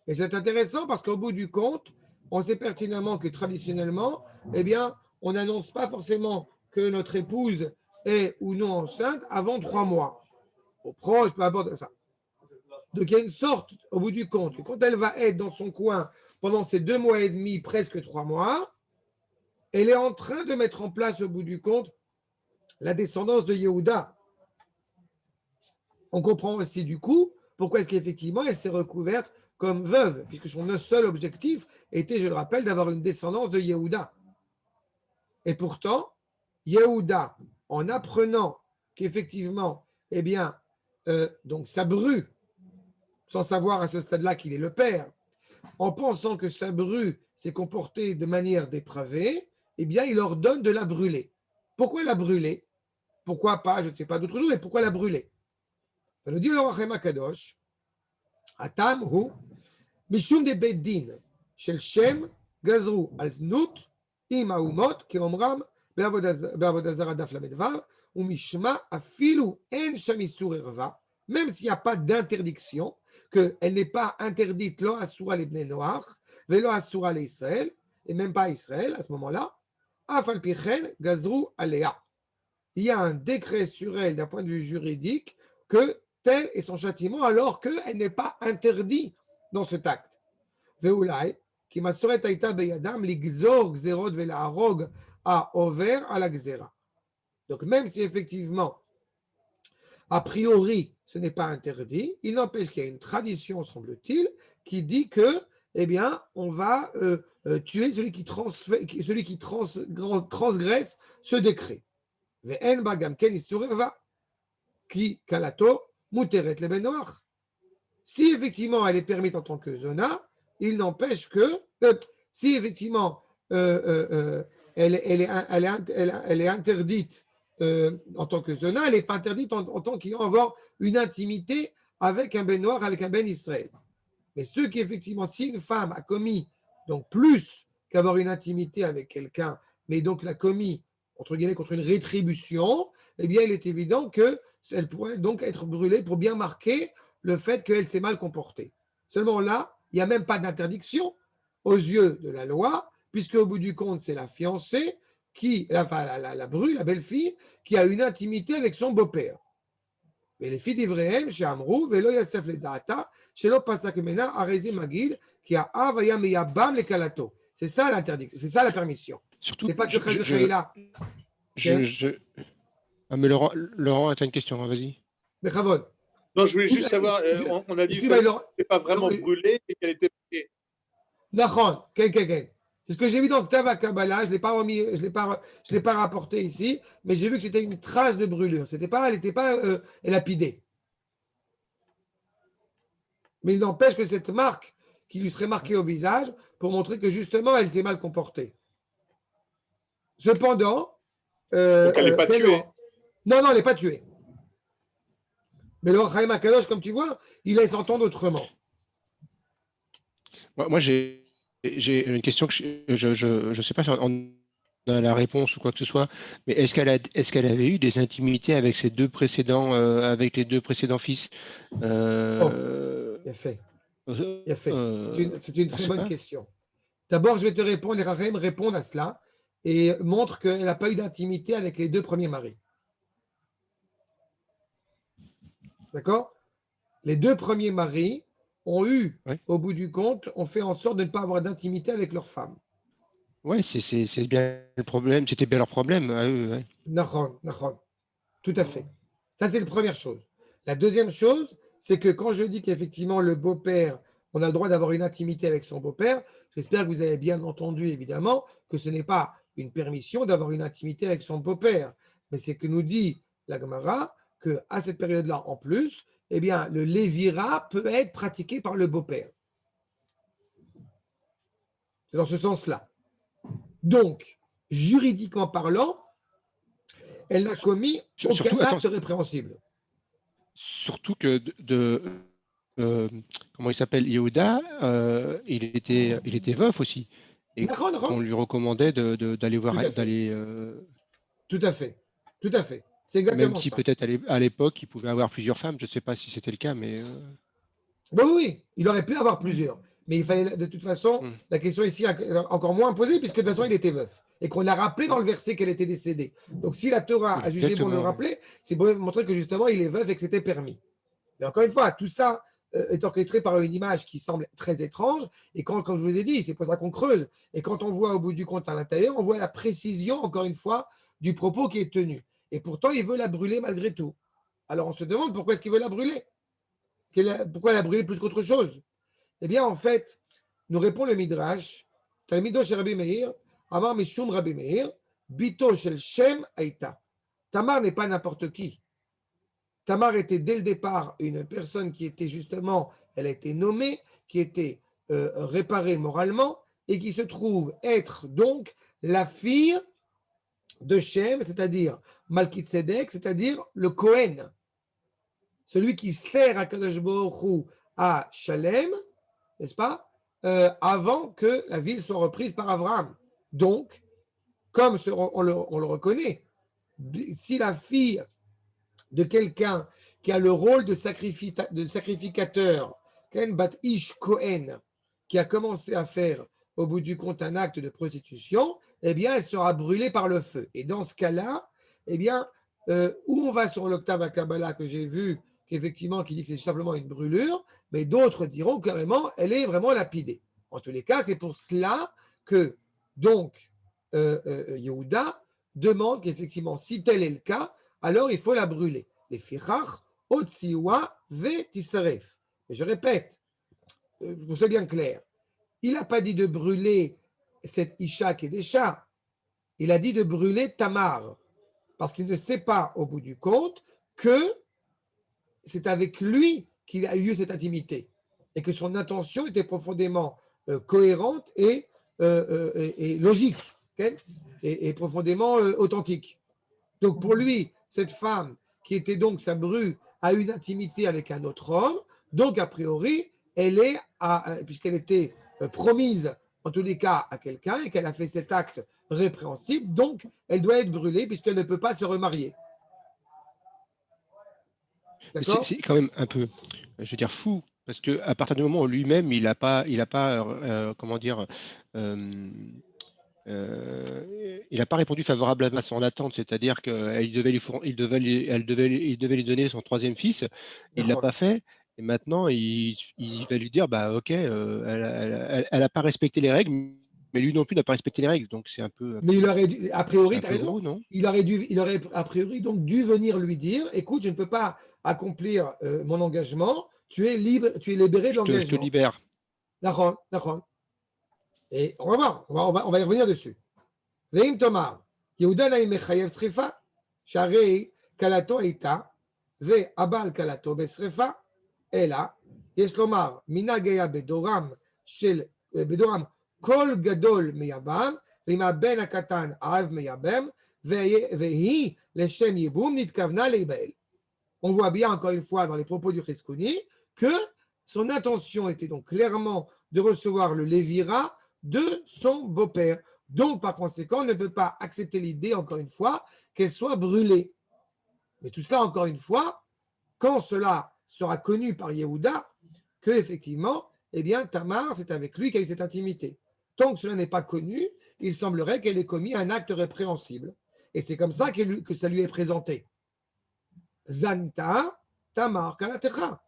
Et c'est intéressant parce qu'au bout du compte, on sait pertinemment que traditionnellement, eh bien, on n'annonce pas forcément que notre épouse est ou non enceinte avant 3 mois. Aux proches, peu importe ça. Donc, il y a une sorte, au bout du compte, quand elle va être dans son coin pendant ces 2 mois et demi, presque 3 mois, elle est en train de mettre en place, au bout du compte, la descendance de Yehuda. On comprend aussi, du coup, pourquoi est-ce qu'effectivement, elle s'est recouverte comme veuve, puisque son seul objectif était, je le rappelle, d'avoir une descendance de Yehuda. Et pourtant, Yehuda, en apprenant qu'effectivement, eh bien, donc Sabru, sans savoir à ce stade-là qu'il est le père, en pensant que Sabru s'est comporté de manière dépravée, eh bien, il ordonne de la brûler. Pourquoi la brûler? Pourquoi pas, je ne sais pas d'autres jours, mais pourquoi la brûler? Ça nous dit le Rachem Akadosh, Atam hu, Mishum de Beddin, Shel Shem, Gazru al Znut, Im Haumot, Keomram, Be'avodazara Daf Lamed Vav, ou Mishma, Afilu En Shamisur Erva, même s'il n'y a pas d'interdiction, qu'elle n'est pas interdite, lo asura les Bnei Noach, velo asura les Israël, et même pas Israël à ce moment-là, Afal Pichen, Gazru Alea. Il y a un décret sur elle d'un point de vue juridique que tel est son châtiment alors qu'elle n'est pas interdite dans cet acte. Veulai, qui masoret aïta beyadam, ligzor gzerot velaharog a over à la gzera. Donc même si effectivement, a priori, ce n'est pas interdit, il n'empêche qu'il y a une tradition, semble-t-il, qui dit que, eh bien, on va tuer celui qui transgresse ce décret. Ve'en ba gam ken isur erva, ki kalato muteret le ben noach. Si effectivement elle est permise en tant que zona, il n'empêche que si effectivement elle est interdite en tant que zona, elle n'est pas interdite en tant qu'ayant avoir une intimité avec un ben noir, avec un ben Israël. Mais ceux qui effectivement, si une femme a commis donc plus qu'avoir une intimité avec quelqu'un, mais donc l'a commis entre guillemets contre une rétribution, eh bien il est évident qu'elle pourrait donc être brûlée pour bien marquer le fait qu'elle s'est mal comportée. Seulement là, il n'y a même pas d'interdiction aux yeux de la loi, puisque au bout du compte, c'est la fiancée, la bru, la belle-fille, qui a une intimité avec son beau-père. Mais les filles d'Ivréhem, chez Amrou, Velo Yasef le Data, chez Lopasak Mena, Arezi Magid, qui a Avaya Meyabam le Kalato. C'est ça l'interdiction, c'est ça la permission. Surtout, c'est pas que Khadr mais Laurent, tu as une question, vas-y. Mais Chavod. Non, je voulais juste savoir, on a dit qu'elle n'était pas vraiment brûlée et qu'elle était brûlée. Nachon, c'est ce que j'ai vu dans le Tava Kabbalah, je ne l'ai pas rapporté ici, mais j'ai vu que c'était une trace de brûlure. Elle n'était pas lapidée. Mais il n'empêche que cette marque qui lui serait marquée au visage pour montrer que justement elle s'est mal comportée. Cependant, donc elle n'est pas tuée. Non, elle n'est pas tuée. Mais le Chaim Akadosh, comme tu vois, il laisse entendre autrement. Moi, j'ai une question que je ne sais pas si on a la réponse ou quoi que ce soit, mais est-ce qu'elle avait eu des intimités avec ses deux précédents, avec les deux précédents fils Il a fait. C'est une très bonne question. D'abord, je vais te répondre, les Rahim répondent à cela et montrent qu'elle n'a pas eu d'intimité avec les deux premiers maris. D'accord? Les deux premiers maris ont eu, au bout du compte, ont fait en sorte de ne pas avoir d'intimité avec leurs femmes. Oui, c'est bien le problème, c'était bien leur problème à eux. Ouais. Nachon. Tout à fait. Ça, c'est la première chose. La deuxième chose, c'est que quand je dis qu'effectivement, le beau-père, on a le droit d'avoir une intimité avec son beau-père, j'espère que vous avez bien entendu, évidemment, que ce n'est pas une permission d'avoir une intimité avec son beau-père, mais c'est que nous dit la Gemara qu'à cette période-là, en plus, eh bien, le lévira peut être pratiqué par le beau-père. C'est dans ce sens-là. Donc, juridiquement parlant, elle n'a commis aucun acte répréhensible. Surtout que comment il s'appelle, Yehuda, il était veuf aussi. Et on lui recommandait d'aller voir. Tout à fait. C'est exactement même si ça. peut-être à l'époque, il pouvait avoir plusieurs femmes. Je ne sais pas si c'était le cas, mais... Oui, il aurait pu avoir plusieurs. Mais il fallait, de toute façon, la question ici est encore moins posée, puisque de toute façon, il était veuf. Et qu'on a rappelé dans le verset qu'elle était décédée. Donc, si la Torah a jugé bon de le rappeler, c'est pour montrer que justement, il est veuf et que c'était permis. Mais encore une fois, tout ça est orchestré par une image qui semble très étrange. Et quand, comme je vous ai dit, c'est pour ça qu'on creuse. Et quand on voit au bout du compte à l'intérieur, on voit la précision, encore une fois, du propos qui est tenu. Et pourtant, il veut la brûler malgré tout. Alors, on se demande pourquoi est-ce qu'il veut la brûler. Pourquoi elle a brûlé plus qu'autre chose? Eh bien, en fait, nous répond le Midrash, Talmido shel Rabbi Meir, Amar Mishum Rabbi Meir, Bito shel Shem Aïta. Tamar n'est pas n'importe qui. Tamar était dès le départ une personne qui était justement, elle a été nommée, qui était réparée moralement et qui se trouve être donc la fille de Shem, c'est-à-dire Malkitzedek, c'est-à-dire le Kohen. Celui qui sert à Kadosh Baruch Hu à Shalem, n'est-ce pas, avant que la ville soit reprise par Abraham. Donc, comme on le reconnaît, si la fille de quelqu'un qui a le rôle de sacrificateur, Bat Ish Kohen, qui a commencé à faire au bout du compte un acte de prostitution, eh bien, elle sera brûlée par le feu. Et dans ce cas-là, eh bien, où on va sur l'octave à Kabbalah que j'ai vu, qu'effectivement, qui dit que c'est simplement une brûlure, mais d'autres diront carrément, elle est vraiment lapidée. En tous les cas, c'est pour cela que, donc, Yehuda demande qu'effectivement, si tel est le cas, alors il faut la brûler. Les fichach, otsiwa, ve tisaref. Et je répète, pour que ce soit bien clair, il n'a pas dit de brûler cette Isha qui est des chats. Il a dit de brûler Tamar. Parce qu'il ne sait pas, au bout du compte, que c'est avec lui qu'il a eu lieu cette intimité. Et que son intention était profondément cohérente et logique. Okay, et profondément authentique. Donc pour lui, cette femme qui était donc sa bru a une intimité avec un autre homme, donc a priori, elle est, puisqu'elle était promise en tous les cas à quelqu'un et qu'elle a fait cet acte répréhensible, donc elle doit être brûlée puisqu'elle ne peut pas se remarier. D'accord ? C'est quand même un peu, je veux dire, fou, parce qu'à partir du moment où lui-même, il n'a pas comment dire, il n'a pas répondu favorablement à son attente, c'est-à-dire qu'il devait lui donner son troisième fils, il ne l'a pas fait, et maintenant il va lui dire, bah ok, elle n'a pas respecté les règles, mais lui non plus n'a pas respecté les règles, donc c'est un peu... Mais il aurait dû, a priori, tu as raison, gros, non ? il aurait a priori donc dû venir lui dire, écoute, je ne peux pas accomplir mon engagement, tu es libre, tu es libéré de l'engagement. Je te libère. D'accord. Et on va voir, on va y revenir dessus. Veim Tomar, Yehuda naïm mechayev srifa, sharei kalato eita, ve abal kalato besrifa, ela, yesh lomar, minageya bedoram shel, bedoram kol gadol meyabam, ואם הבן הקטן אהב מייבם, והיא לשם ייבום נתכוונה להיבהל. On voit bien encore une fois dans les propos du Chizkuni que son intention était donc clairement de recevoir le Lévira de son beau-père. Donc, par conséquent, on ne peut pas accepter l'idée, encore une fois, qu'elle soit brûlée. Mais tout cela, encore une fois, quand cela sera connu par Yehuda, que effectivement, eh bien, Tamar, c'est avec lui qu'a eu cette intimité. Tant que cela n'est pas connu, il semblerait qu'elle ait commis un acte répréhensible. Et c'est comme ça que ça lui est présenté. Zanta, Tamar, Kalatecha.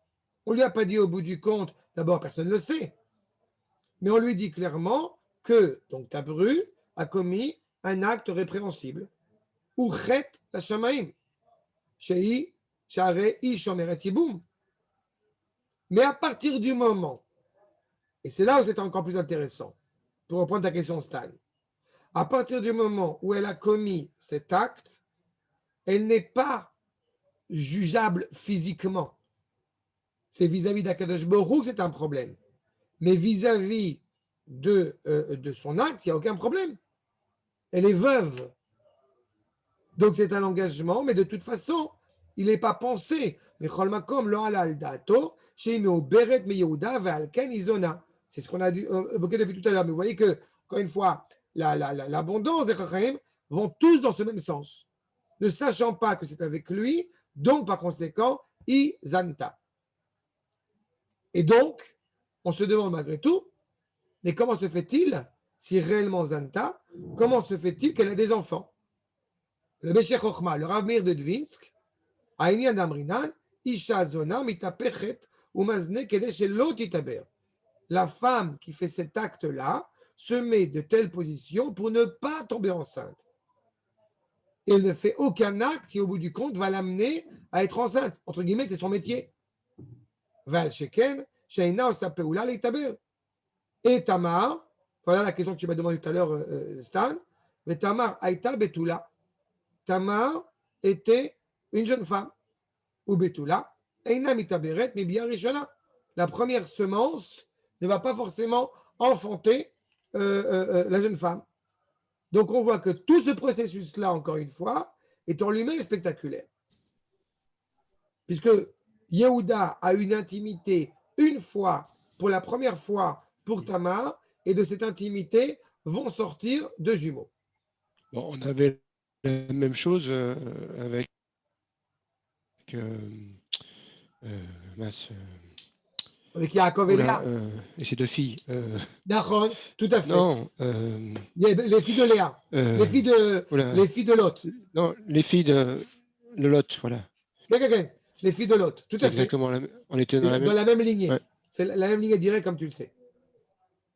On ne lui a pas dit au bout du compte, d'abord personne ne le sait, mais on lui dit clairement que donc Tabru a commis un acte répréhensible. Uchet la shamaim, shei share ishomeret yiboum. Mais à partir du moment, et c'est là où c'est encore plus intéressant, pour reprendre ta question Stan, à partir du moment où elle a commis cet acte, elle n'est pas jugeable physiquement. C'est vis-à-vis d'Akadosh Baruch Hu que c'est un problème. Mais vis-à-vis de son acte, il n'y a aucun problème. elle est veuve. Donc c'est un engagement, mais de toute façon, il n'est pas pensé. Mais Cholmakom lo halal dato, chez Beret me Yehuda ve'alken izona. C'est ce qu'on a évoqué depuis tout à l'heure. Mais vous voyez que, encore une fois, l'abondance des Chachamim vont tous dans ce même sens. Ne sachant pas que c'est avec lui, donc par conséquent, Izanta. Et donc, on se demande malgré tout, mais comment se fait-il, si réellement Zanta, comment se fait-il qu'elle a des enfants? Le Meshech Chochma, le Rav Meir de Dvinsk, Aïnian Amrinan, Isha Zona mitapechet umazne kede shelo titaber. La femme qui fait cet acte-là se met de telle position pour ne pas tomber enceinte. Et elle ne fait aucun acte qui, au bout du compte, va l'amener à être enceinte. Entre guillemets, c'est son métier. Val sheken, sheina osapeula leitaber. Et Tamar, voilà la question que tu m'as demandé tout à l'heure, Stan. Mais Tamar aïta betula. Tamar était une jeune femme. Ou betula, eina mitaberet mibia rishona. La première semence ne va pas forcément enfanter la jeune femme. Donc on voit que tout ce processus-là, encore une fois, est en lui-même spectaculaire. Puisque Yehuda a une intimité une fois, pour la première fois, pour Tamar, et de cette intimité vont sortir deux jumeaux. Bon, on avait la même chose avec Avec Yaakov et Léa. et ses deux filles. D'accord, tout à fait. Non. Les filles de Léa. Les filles de Lot. Non, les filles de Lot, voilà. Les filles de Lot, tout à fait. Exactement. On était dans la même lignée. Ouais. C'est la même lignée directe, comme tu le sais.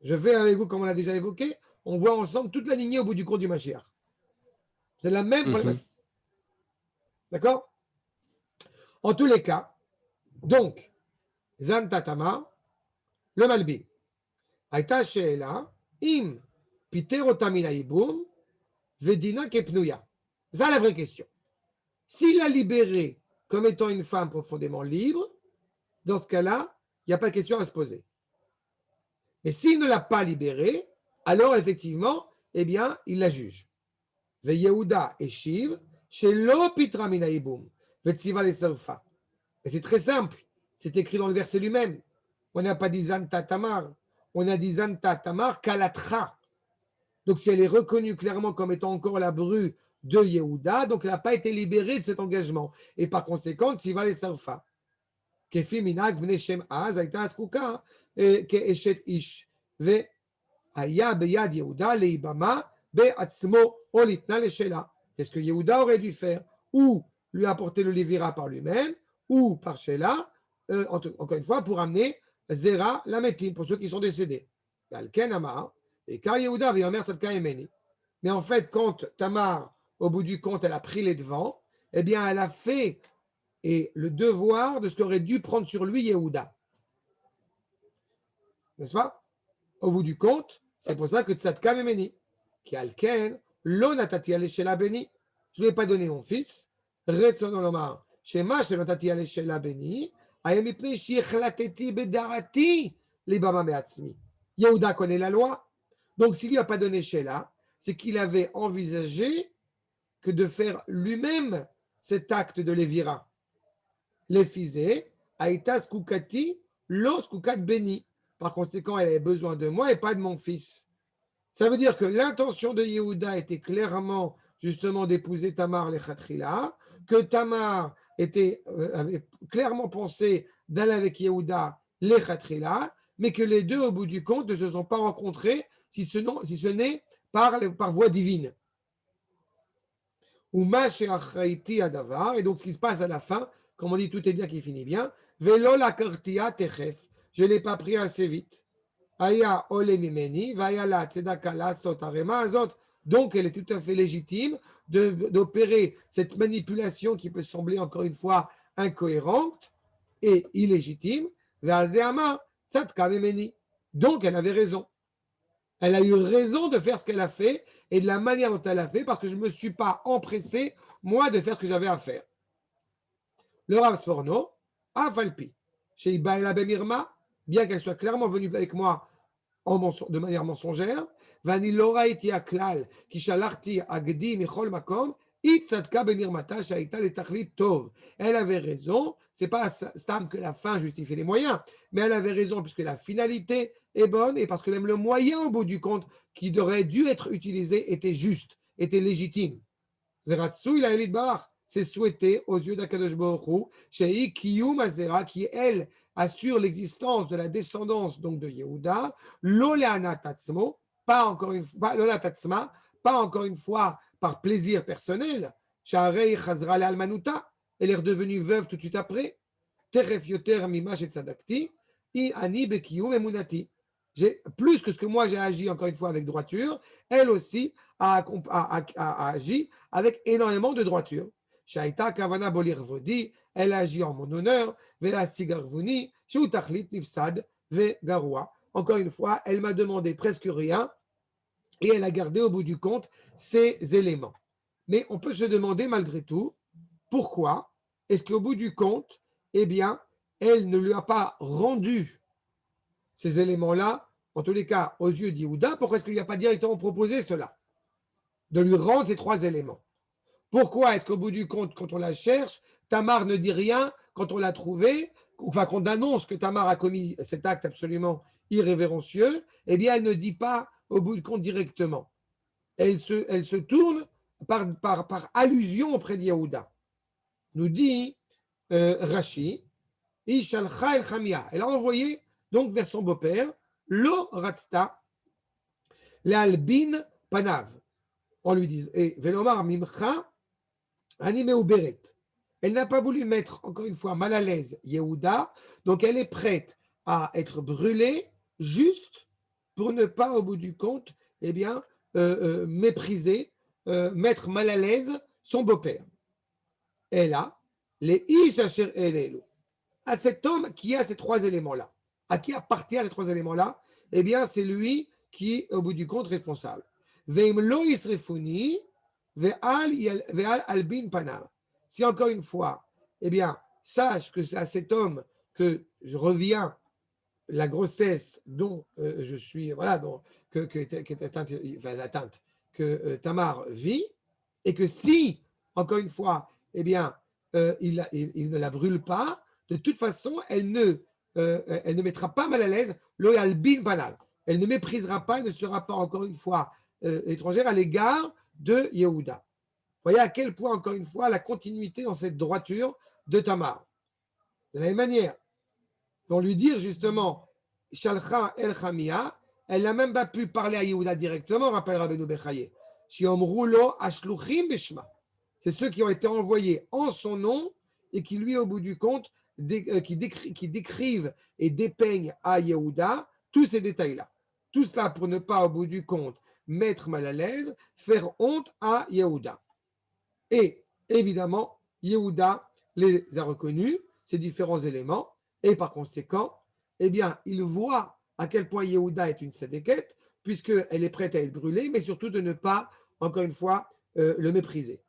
Je vais avec vous, comme on l'a déjà évoqué, on voit ensemble toute la lignée au bout du compte du Mashiach. C'est la même problématique. D'accord? En tous les cas, donc, Zanta Tamar, le Malbi. Aïta Sheela, Im, Piterota Mina Iboum, Vedina Kepnouya. C'est la vraie question. S'il l'a libérée comme étant une femme profondément libre, dans ce cas-là, il n'y a pas de question à se poser. Mais s'il ne l'a pas libérée, alors effectivement, eh bien, il la juge. Ve Yehuda et Shiv, chez l'Opitra Mina Iboum, Vetsiva les Serfa. Et c'est très simple. C'est écrit dans le verset lui-même. On n'a pas dit Zanta Tamar. On a dit Zanta Tamar Kalatra. Donc, si elle est reconnue clairement comme étant encore la bru de Yehuda, donc elle n'a pas été libérée de cet engagement. Et par conséquent, Tsiva les Sarfa. Kefi minag bnei Shem az, aïta askuka, ke'eshet ish. Ve aya beyad Yehuda leibama be'atzmo olitna leshela. Qu'est-ce que Yehuda aurait dû faire? Ou lui apporter le Lévira par lui-même, ou par Sheila, encore une fois, pour amener Zera la Métine, pour ceux qui sont décédés. Alken Amar, et car Yehuda avait un mère Tzadka Emeni. Mais en fait, quand Tamar, au bout du compte, elle a pris les devants, eh bien, elle a fait le devoir de ce qu'aurait dû prendre sur lui Yehuda. N'est-ce pas? Au bout du compte, c'est pour ça que Tzadka Emeni, qui Alken, lo natati aleshela beni, je ne lui ai pas donné mon fils, Retson Olomar. Shema shenotati aleshela beni, ayem mipnei shichlateti bedarati libama me'atzmi. Yehuda connaît la loi. Donc, s'il ne lui a pas donné Sheila, c'est qu'il avait envisagé que de faire lui-même cet acte de Lévira. Léphizé, Aïta Skoukati, Lo Skoukat Beni. Par conséquent, elle avait besoin de moi et pas de mon fils. Ça veut dire que l'intention de Yehuda était clairement, justement, d'épouser Tamar Lechatrila, que Tamar avait clairement pensé d'aller avec Yehuda Lechatrila, mais que les deux, au bout du compte, ne se sont pas rencontrés, si ce n'est par voie divine. Et donc, ce qui se passe à la fin, comme on dit, tout est bien qui finit bien. Velo la kartia techef. Je ne l'ai pas pris assez vite. Aya ole mimeni, vaya la tzedaka la sot arema azot. Donc, elle est tout à fait légitime d'opérer cette manipulation qui peut sembler, encore une fois, incohérente et illégitime. Donc, elle avait raison. Elle a eu raison de faire ce qu'elle a fait et de la manière dont elle a fait parce que je ne me suis pas empressé, moi, de faire ce que j'avais à faire. Le Rav Sforno, Afalpi, chez Ibaïla Bemirma, bien qu'elle soit clairement venue avec moi de manière mensongère. Vani lora eti aklal ki shalachti agdi michol makom. Elle avait raison, c'est pas Stam que la fin justifie les moyens, mais elle avait raison puisque la finalité est bonne et parce que même le moyen au bout du compte qui aurait dû être utilisé était juste, était légitime. Veratsu il a Elit Bar, c'est souhaité aux yeux d'Akadosh Baruch Hu, Shei Kiyum Azera, qui elle assure l'existence de la descendance donc de Yehuda, Loleana Tatsmo, pas encore une fois, Lola Tatsma, pas encore une fois par plaisir personnel. Sharei Chazra le Almanuta, elle est redevenue veuve tout de suite après. Teref Yoter Mimash et Tzadakti, I Ani Bekiyum Emunati. Plus que ce que moi j'ai agi encore une fois avec droiture, elle aussi a agi avec énormément de droiture. Shaita Kavana Bolir Vodi, elle agit en mon honneur. Vela Sigarvuni, Shutachlit Nifsad, Ve Garua. Encore une fois, elle m'a demandé presque rien et elle a gardé au bout du compte ces éléments. Mais on peut se demander malgré tout, pourquoi est-ce qu'au bout du compte, eh bien, elle ne lui a pas rendu ces éléments-là, en tous les cas, aux yeux d'Yehuda, pourquoi est-ce qu'il lui a pas directement proposé cela? De lui rendre ces 3 éléments. Pourquoi est-ce qu'au bout du compte, quand on la cherche, Tamar ne dit rien quand on l'a trouvée, enfin qu'on annonce que Tamar a commis cet acte absolument irrévérencieux, eh bien, elle ne dit pas au bout du compte directement. Elle se tourne par allusion auprès d'Yehuda. Nous dit Rashi, Ishalcha el Chamia. Elle a envoyé donc vers son beau-père, Lo Ratzta, l'Albin Panav. On lui dit, et Velomar Mimcha, Anime ou Beret. Elle n'a pas voulu mettre, encore une fois, mal à l'aise Yehuda, donc elle est prête à être brûlée juste pour ne pas, au bout du compte, eh bien, mépriser, mettre mal à l'aise son beau-père. Et là, les Ish Asher Elelu, à cet homme qui a ces 3 éléments-là, à qui appartient ces 3 éléments-là, eh bien, c'est lui qui est, au bout du compte, responsable. Veim lo yisrefuni, ve'al albin panav. Si encore une fois, eh bien, sache que c'est à cet homme que je reviens la grossesse dont je suis, voilà, qui est atteinte, que Tamar vit, et que si, encore une fois, eh bien, il ne la brûle pas, de toute façon, elle ne mettra pas mal à l'aise le albin banal. Elle ne méprisera pas, elle ne sera pas, encore une fois, étrangère à l'égard de Yehuda. Vous voyez à quel point, encore une fois, la continuité dans cette droiture de Tamar. De la même manière, pour lui dire justement, Shalcha el Chamia, elle n'a même pas pu parler à Yehuda directement, rappelle Rabbeinu Bechaye. Shiomrulo ashluchim bishma. C'est ceux qui ont été envoyés en son nom et qui, lui, au bout du compte, qui décrivent et dépeignent à Yehuda tous ces détails-là. Tout cela pour ne pas, au bout du compte, mettre mal à l'aise, faire honte à Yehuda. Et évidemment, Yehuda les a reconnus, ces différents éléments, et par conséquent, eh bien, il voit à quel point Yehuda est une sédéquette, puisqu'elle est prête à être brûlée, mais surtout de ne pas, encore une fois, le mépriser.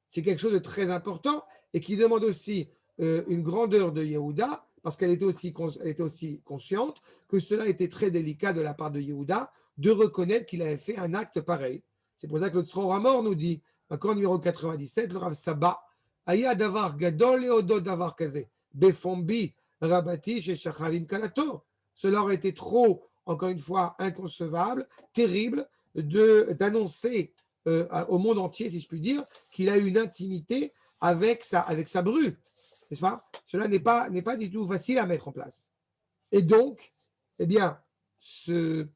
C'est quelque chose de très important et qui demande aussi une grandeur de Yehuda, parce qu'elle était aussi consciente que cela était très délicat de la part de Yehuda de reconnaître qu'il avait fait un acte pareil. C'est pour ça que le Tzror Hamor nous dit, encore numéro 97, le Rav Saba, Aya davar gadol et odo davar kaze, befombi rabati chez Shacharim Kalato. Cela aurait été trop, encore une fois, inconcevable, terrible, d'annoncer au monde entier, si je puis dire, qu'il a eu une intimité avec sa bru. N'est-ce pas? Cela n'est pas du tout facile à mettre en place. Et donc, eh bien, ce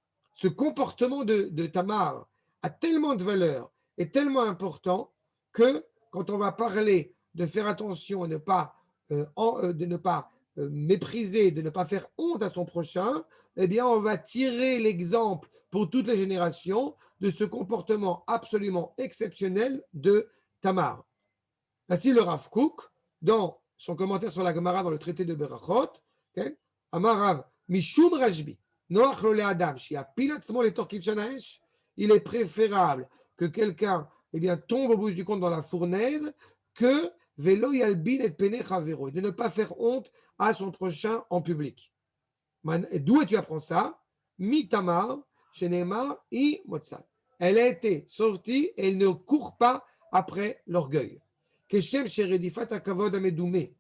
comportement de Tamar a tellement de valeur et tellement important que quand on va parler de faire attention à de ne pas mépriser, de ne pas faire honte à son prochain, eh bien, on va tirer l'exemple pour toutes les générations de ce comportement absolument exceptionnel de Tamar. Ainsi, le Rav Kook, dans son commentaire sur la Gemara dans le traité de Berachot, Amar Rav Mishum Rajbi, Noach lo le'adam, shi'apil atzmo letorkiv shanaesh, il est préférable que quelqu'un tombe au bout du compte dans la fournaise que velo yalbin et pene chavero, de ne pas faire honte à son prochain en public. D'où tu apprends ça? mitamar, shenemar, i motsad. Elle a été sortie et elle ne court pas après l'orgueil. Keshem sheredifat hakavod amedoumé,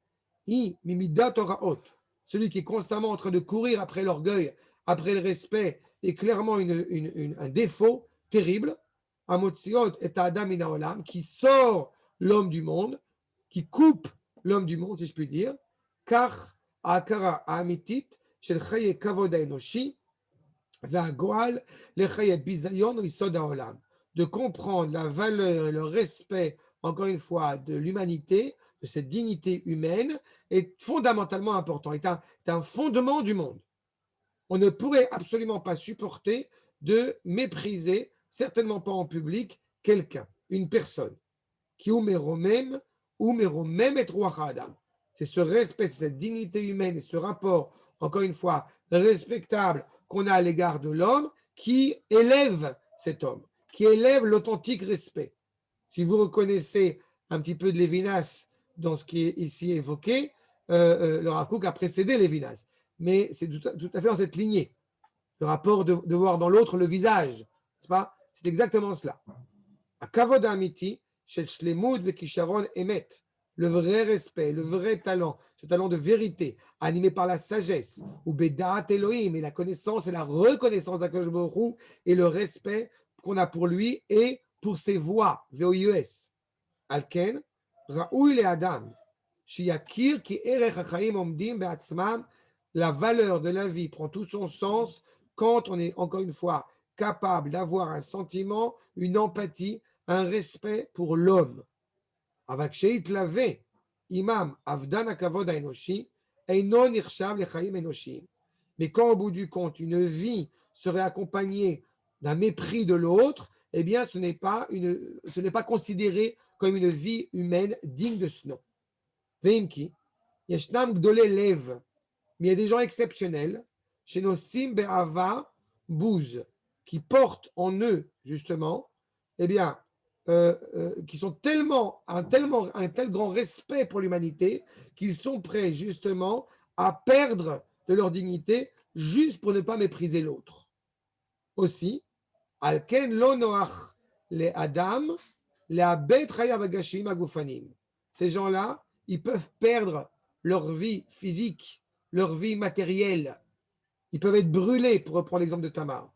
i mimidat oraot. Celui qui est constamment en train de courir après l'orgueil, après le respect, est clairement un défaut terrible. Amotziot et Adam minaolam, qui sort l'homme du monde, qui coupe l'homme du monde, si je puis dire. Car akara amitit shel chaye kavod haenoshi ve'agoal le chaye bizayon isod haolam. De comprendre la valeur et le respect, encore une fois, de l'humanité, de cette dignité humaine, est fondamentalement important, est un fondement du monde. On ne pourrait absolument pas supporter de mépriser, certainement pas en public, quelqu'un, une personne. Qui umeromem et ruach adam. C'est ce respect, cette dignité humaine et ce rapport, encore une fois, respectable qu'on a à l'égard de l'homme qui élève cet homme, qui élève l'authentique respect. Si vous reconnaissez un petit peu de Lévinas dans ce qui est ici évoqué, le Rav Kook a précédé Lévinas. Mais c'est tout à fait dans cette lignée. Le rapport de voir dans l'autre le visage. N'est-ce pas? C'est exactement cela. À Kavod Amiti, Shel Shlemut Vekisharon Emet, le vrai respect, le vrai talent, ce talent de vérité, animé par la sagesse, ou Bedaat Elohim, et la connaissance et la reconnaissance d'Akadosh Baruch Hu, et le respect qu'on a pour lui et pour ses voix, VOIES. Alken, Raoui le Adam, Shiyakir ki erech hachaim omdim be'atzmam. La valeur de la vie prend tout son sens quand on est, encore une fois, capable d'avoir un sentiment, une empathie, un respect pour l'homme. Avec Sheit Lavé, Imam Avdan Akavod Haenoshi, Einon Irshav Lechaim Enoshim. Mais quand au bout du compte, une vie serait accompagnée d'un mépris de l'autre, eh bien, ce n'est pas considéré comme une vie humaine digne de ce nom. Veimki, Yeshnam Gdolé Lev. Mais il y a des gens exceptionnels, chez nos Simbeava Bouz, qui portent en eux, justement, eh bien, qui sont un tel grand respect pour l'humanité, qu'ils sont prêts, justement, à perdre de leur dignité juste pour ne pas mépriser l'autre. Aussi, Alken lo noach le Adam, le abet chayav agashim agufanim. Ces gens-là, ils peuvent perdre leur vie physique, leur vie matérielle. Ils peuvent être brûlés, pour reprendre l'exemple de Tamar.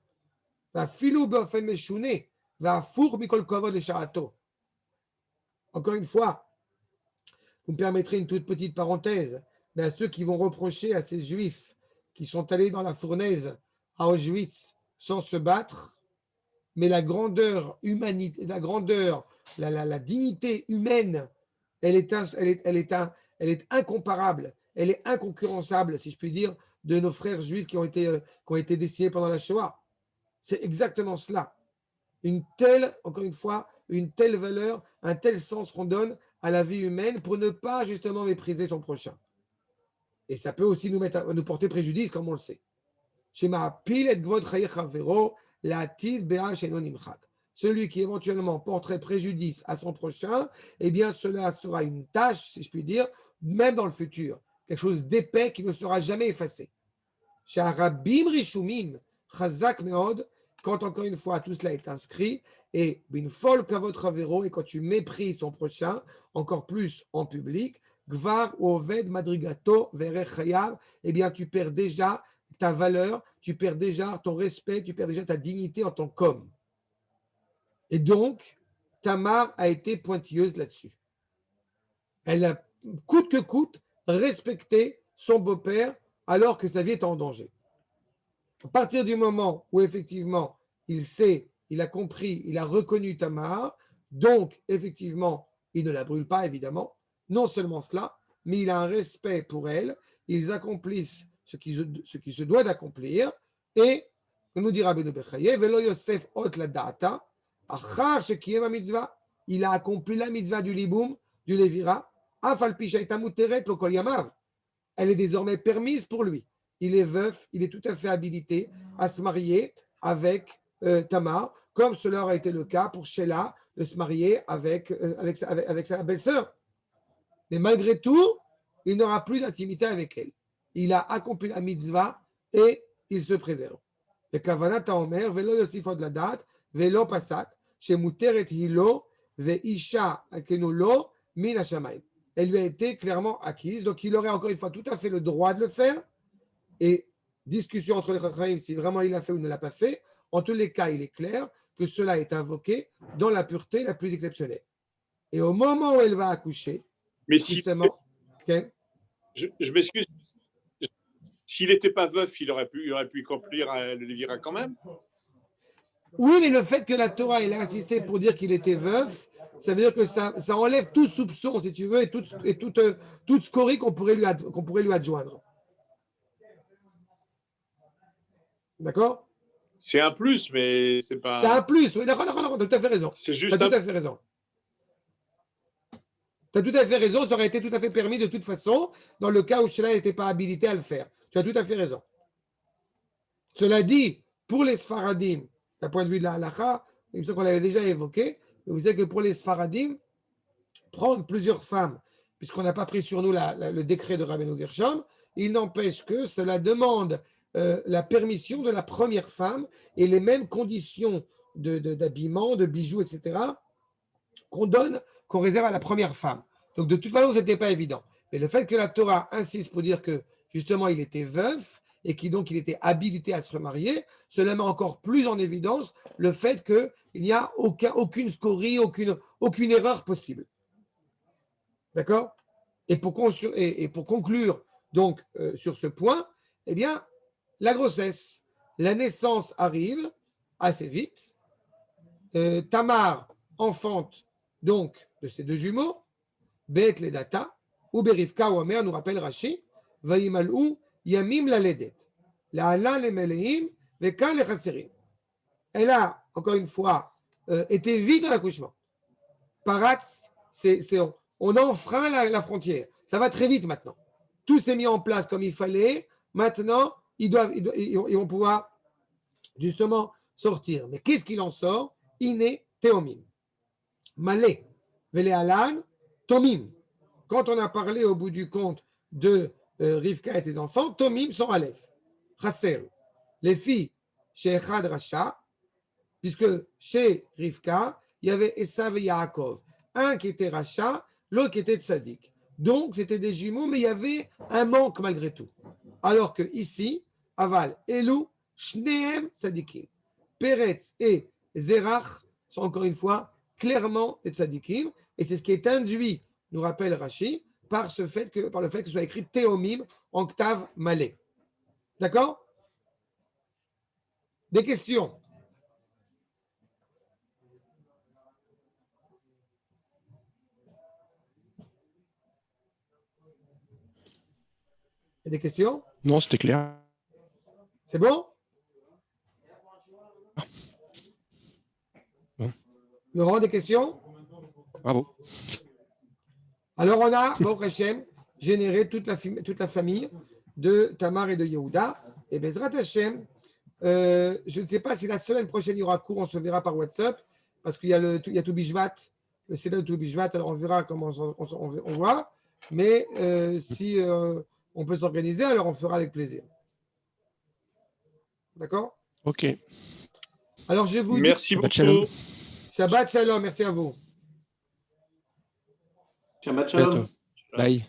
Encore une fois, vous me permettrez une toute petite parenthèse, mais à ceux qui vont reprocher à ces juifs qui sont allés dans la fournaise à Auschwitz sans se battre, mais la grandeur humanité, la dignité humaine, elle est incomparable, elle est inconcurrençable, si je puis dire, de nos frères juifs qui ont été décimés pendant la Shoah. C'est exactement cela. Encore une fois, une telle valeur, un tel sens qu'on donne à la vie humaine pour ne pas justement mépriser son prochain. Et ça peut aussi nous porter préjudice, comme on le sait. Celui qui éventuellement porterait préjudice à son prochain, eh bien cela sera une tâche, si je puis dire, même dans le futur. Quelque chose d'épais qui ne sera jamais effacé. Quand encore une fois tout cela est inscrit, et et quand tu méprises ton prochain, encore plus en public, gvar oved madrigato verechayav, eh bien tu perds déjà ta valeur, tu perds déjà ton respect, tu perds déjà ta dignité en tant qu'homme. Et donc, Tamar a été pointilleuse là-dessus. Elle a, coûte que coûte, respecté son beau-père alors que sa vie est en danger. À partir du moment où effectivement il a compris, il a reconnu Tamar, donc effectivement il ne la brûle pas évidemment, non seulement cela, mais il a un respect pour elle, ils accomplissent ce qui se doit d'accomplir, et nous dira Beno Bechaye, Velo Yosef ot la data, achar shekiyem ha mitzvah, il a accompli la mitzvah du liboum, du levira, afal pisha et amuteret lo kol yamav, elle est désormais permise pour lui. Il est veuf, il est tout à fait habilité à se marier avec Tamar, comme cela aurait été le cas pour Sheila de se marier avec sa belle-sœur. Mais malgré tout, il n'aura plus d'intimité avec elle. Il a accompli la mitzvah et il se préserve. וכוונת האומר, ולא יוסיף עוד לדעת, ולא פסק, שמותרת היא לו, ואישה הכנו לו, מן השמיים. Elle lui a été clairement acquise, donc il aurait encore une fois tout à fait le droit de le faire, et discussion entre les Chachamim si vraiment il l'a fait ou ne l'a pas fait. En tous les cas, il est clair que cela est invoqué dans la pureté la plus exceptionnelle. Et au moment où elle va accoucher, Mais justement, je m'excuse, s'il n'était pas veuf, il aurait pu accomplir le Lévira quand même. Oui, mais le fait que la Torah ait insisté pour dire qu'il était veuf, ça veut dire que ça enlève tout soupçon, si tu veux, et toute scorie qu'on pourrait lui adjoindre. D'accord? C'est un plus, mais c'est pas. C'est un plus, oui, d'accord, tu as tout à fait raison. C'est juste. Tu as tout à fait raison. Tu as tout à fait raison, ça aurait été tout à fait permis de toute façon, dans le cas où Sheila n'était pas habilité à le faire. Tu as tout à fait raison. Cela dit, pour les Sfaradim, d'un point de vue de la halakha, il me semble qu'on l'avait déjà évoqué, mais vous savez que pour les Sfaradim, prendre plusieurs femmes, puisqu'on n'a pas pris sur nous le décret de Rabbeinu Gershom, il n'empêche que cela demande la permission de la première femme et les mêmes conditions d'habillement, de bijoux, etc., qu'on réserve à la première femme. Donc de toute façon, ce n'était pas évident. Mais le fait que la Torah insiste pour dire que justement il était veuf et donc il était habilité à se remarier, cela met encore plus en évidence le fait qu'il n'y a aucune scorie, aucune erreur possible. D'accord? Et pour conclure donc sur ce point, eh bien, la grossesse, la naissance arrive assez vite. Tamar enfante donc de ces deux jumeaux, Bet Ledata, ou Berivka ou Omer, nous rappelle Rashi, Vayimalou Yamim la Ledet, la Ala le Meleim, Veka le Chaserim. Elle a, encore une fois, été vite dans l'accouchement. Paratz, on enfreint la frontière. Ça va très vite maintenant. Tout s'est mis en place comme il fallait. Maintenant, ils vont pouvoir justement sortir. Mais qu'est-ce qu'il en sort? Iné Théomim. Malé. Vele Alan, Tomim. Quand on a parlé au bout du compte de Rivka et ses enfants, Tomim sont Aleph. Chasser. Les filles chez Echad Racha, puisque chez Rivka, il y avait Esav et Yaakov. Un qui était Racha, l'autre qui était Tzadik. Donc, c'était des jumeaux, mais il y avait un manque malgré tout. Alors que ici, Aval, Elou, Shneem Tzadikim. Peretz et Zerach sont encore une fois clairement des Tzadikim. Et c'est ce qui est induit, nous rappelle Rashi, par le fait que ce soit écrit Théomim en Ktav Malé. D'accord? Des questions? Des questions? Non, c'était clair. C'est bon? Bon. Laurent, des questions? Bravo. Alors, on a, Baruch Hashem, généré toute la famille de Tamar et de Yehuda. Et Bezrat Hashem, je ne sais pas si la semaine prochaine il y aura cours, on se verra par WhatsApp, parce qu'il y a tout Bishvat, le Seder de tout Bishvat, alors on verra comment on voit. Mais si on peut s'organiser, alors on fera avec plaisir. D'accord? Ok. Alors, je vous Merci dis. beaucoup. Shalom. Shabbat Shalom, merci à vous. Shabbat Shalom. Bye.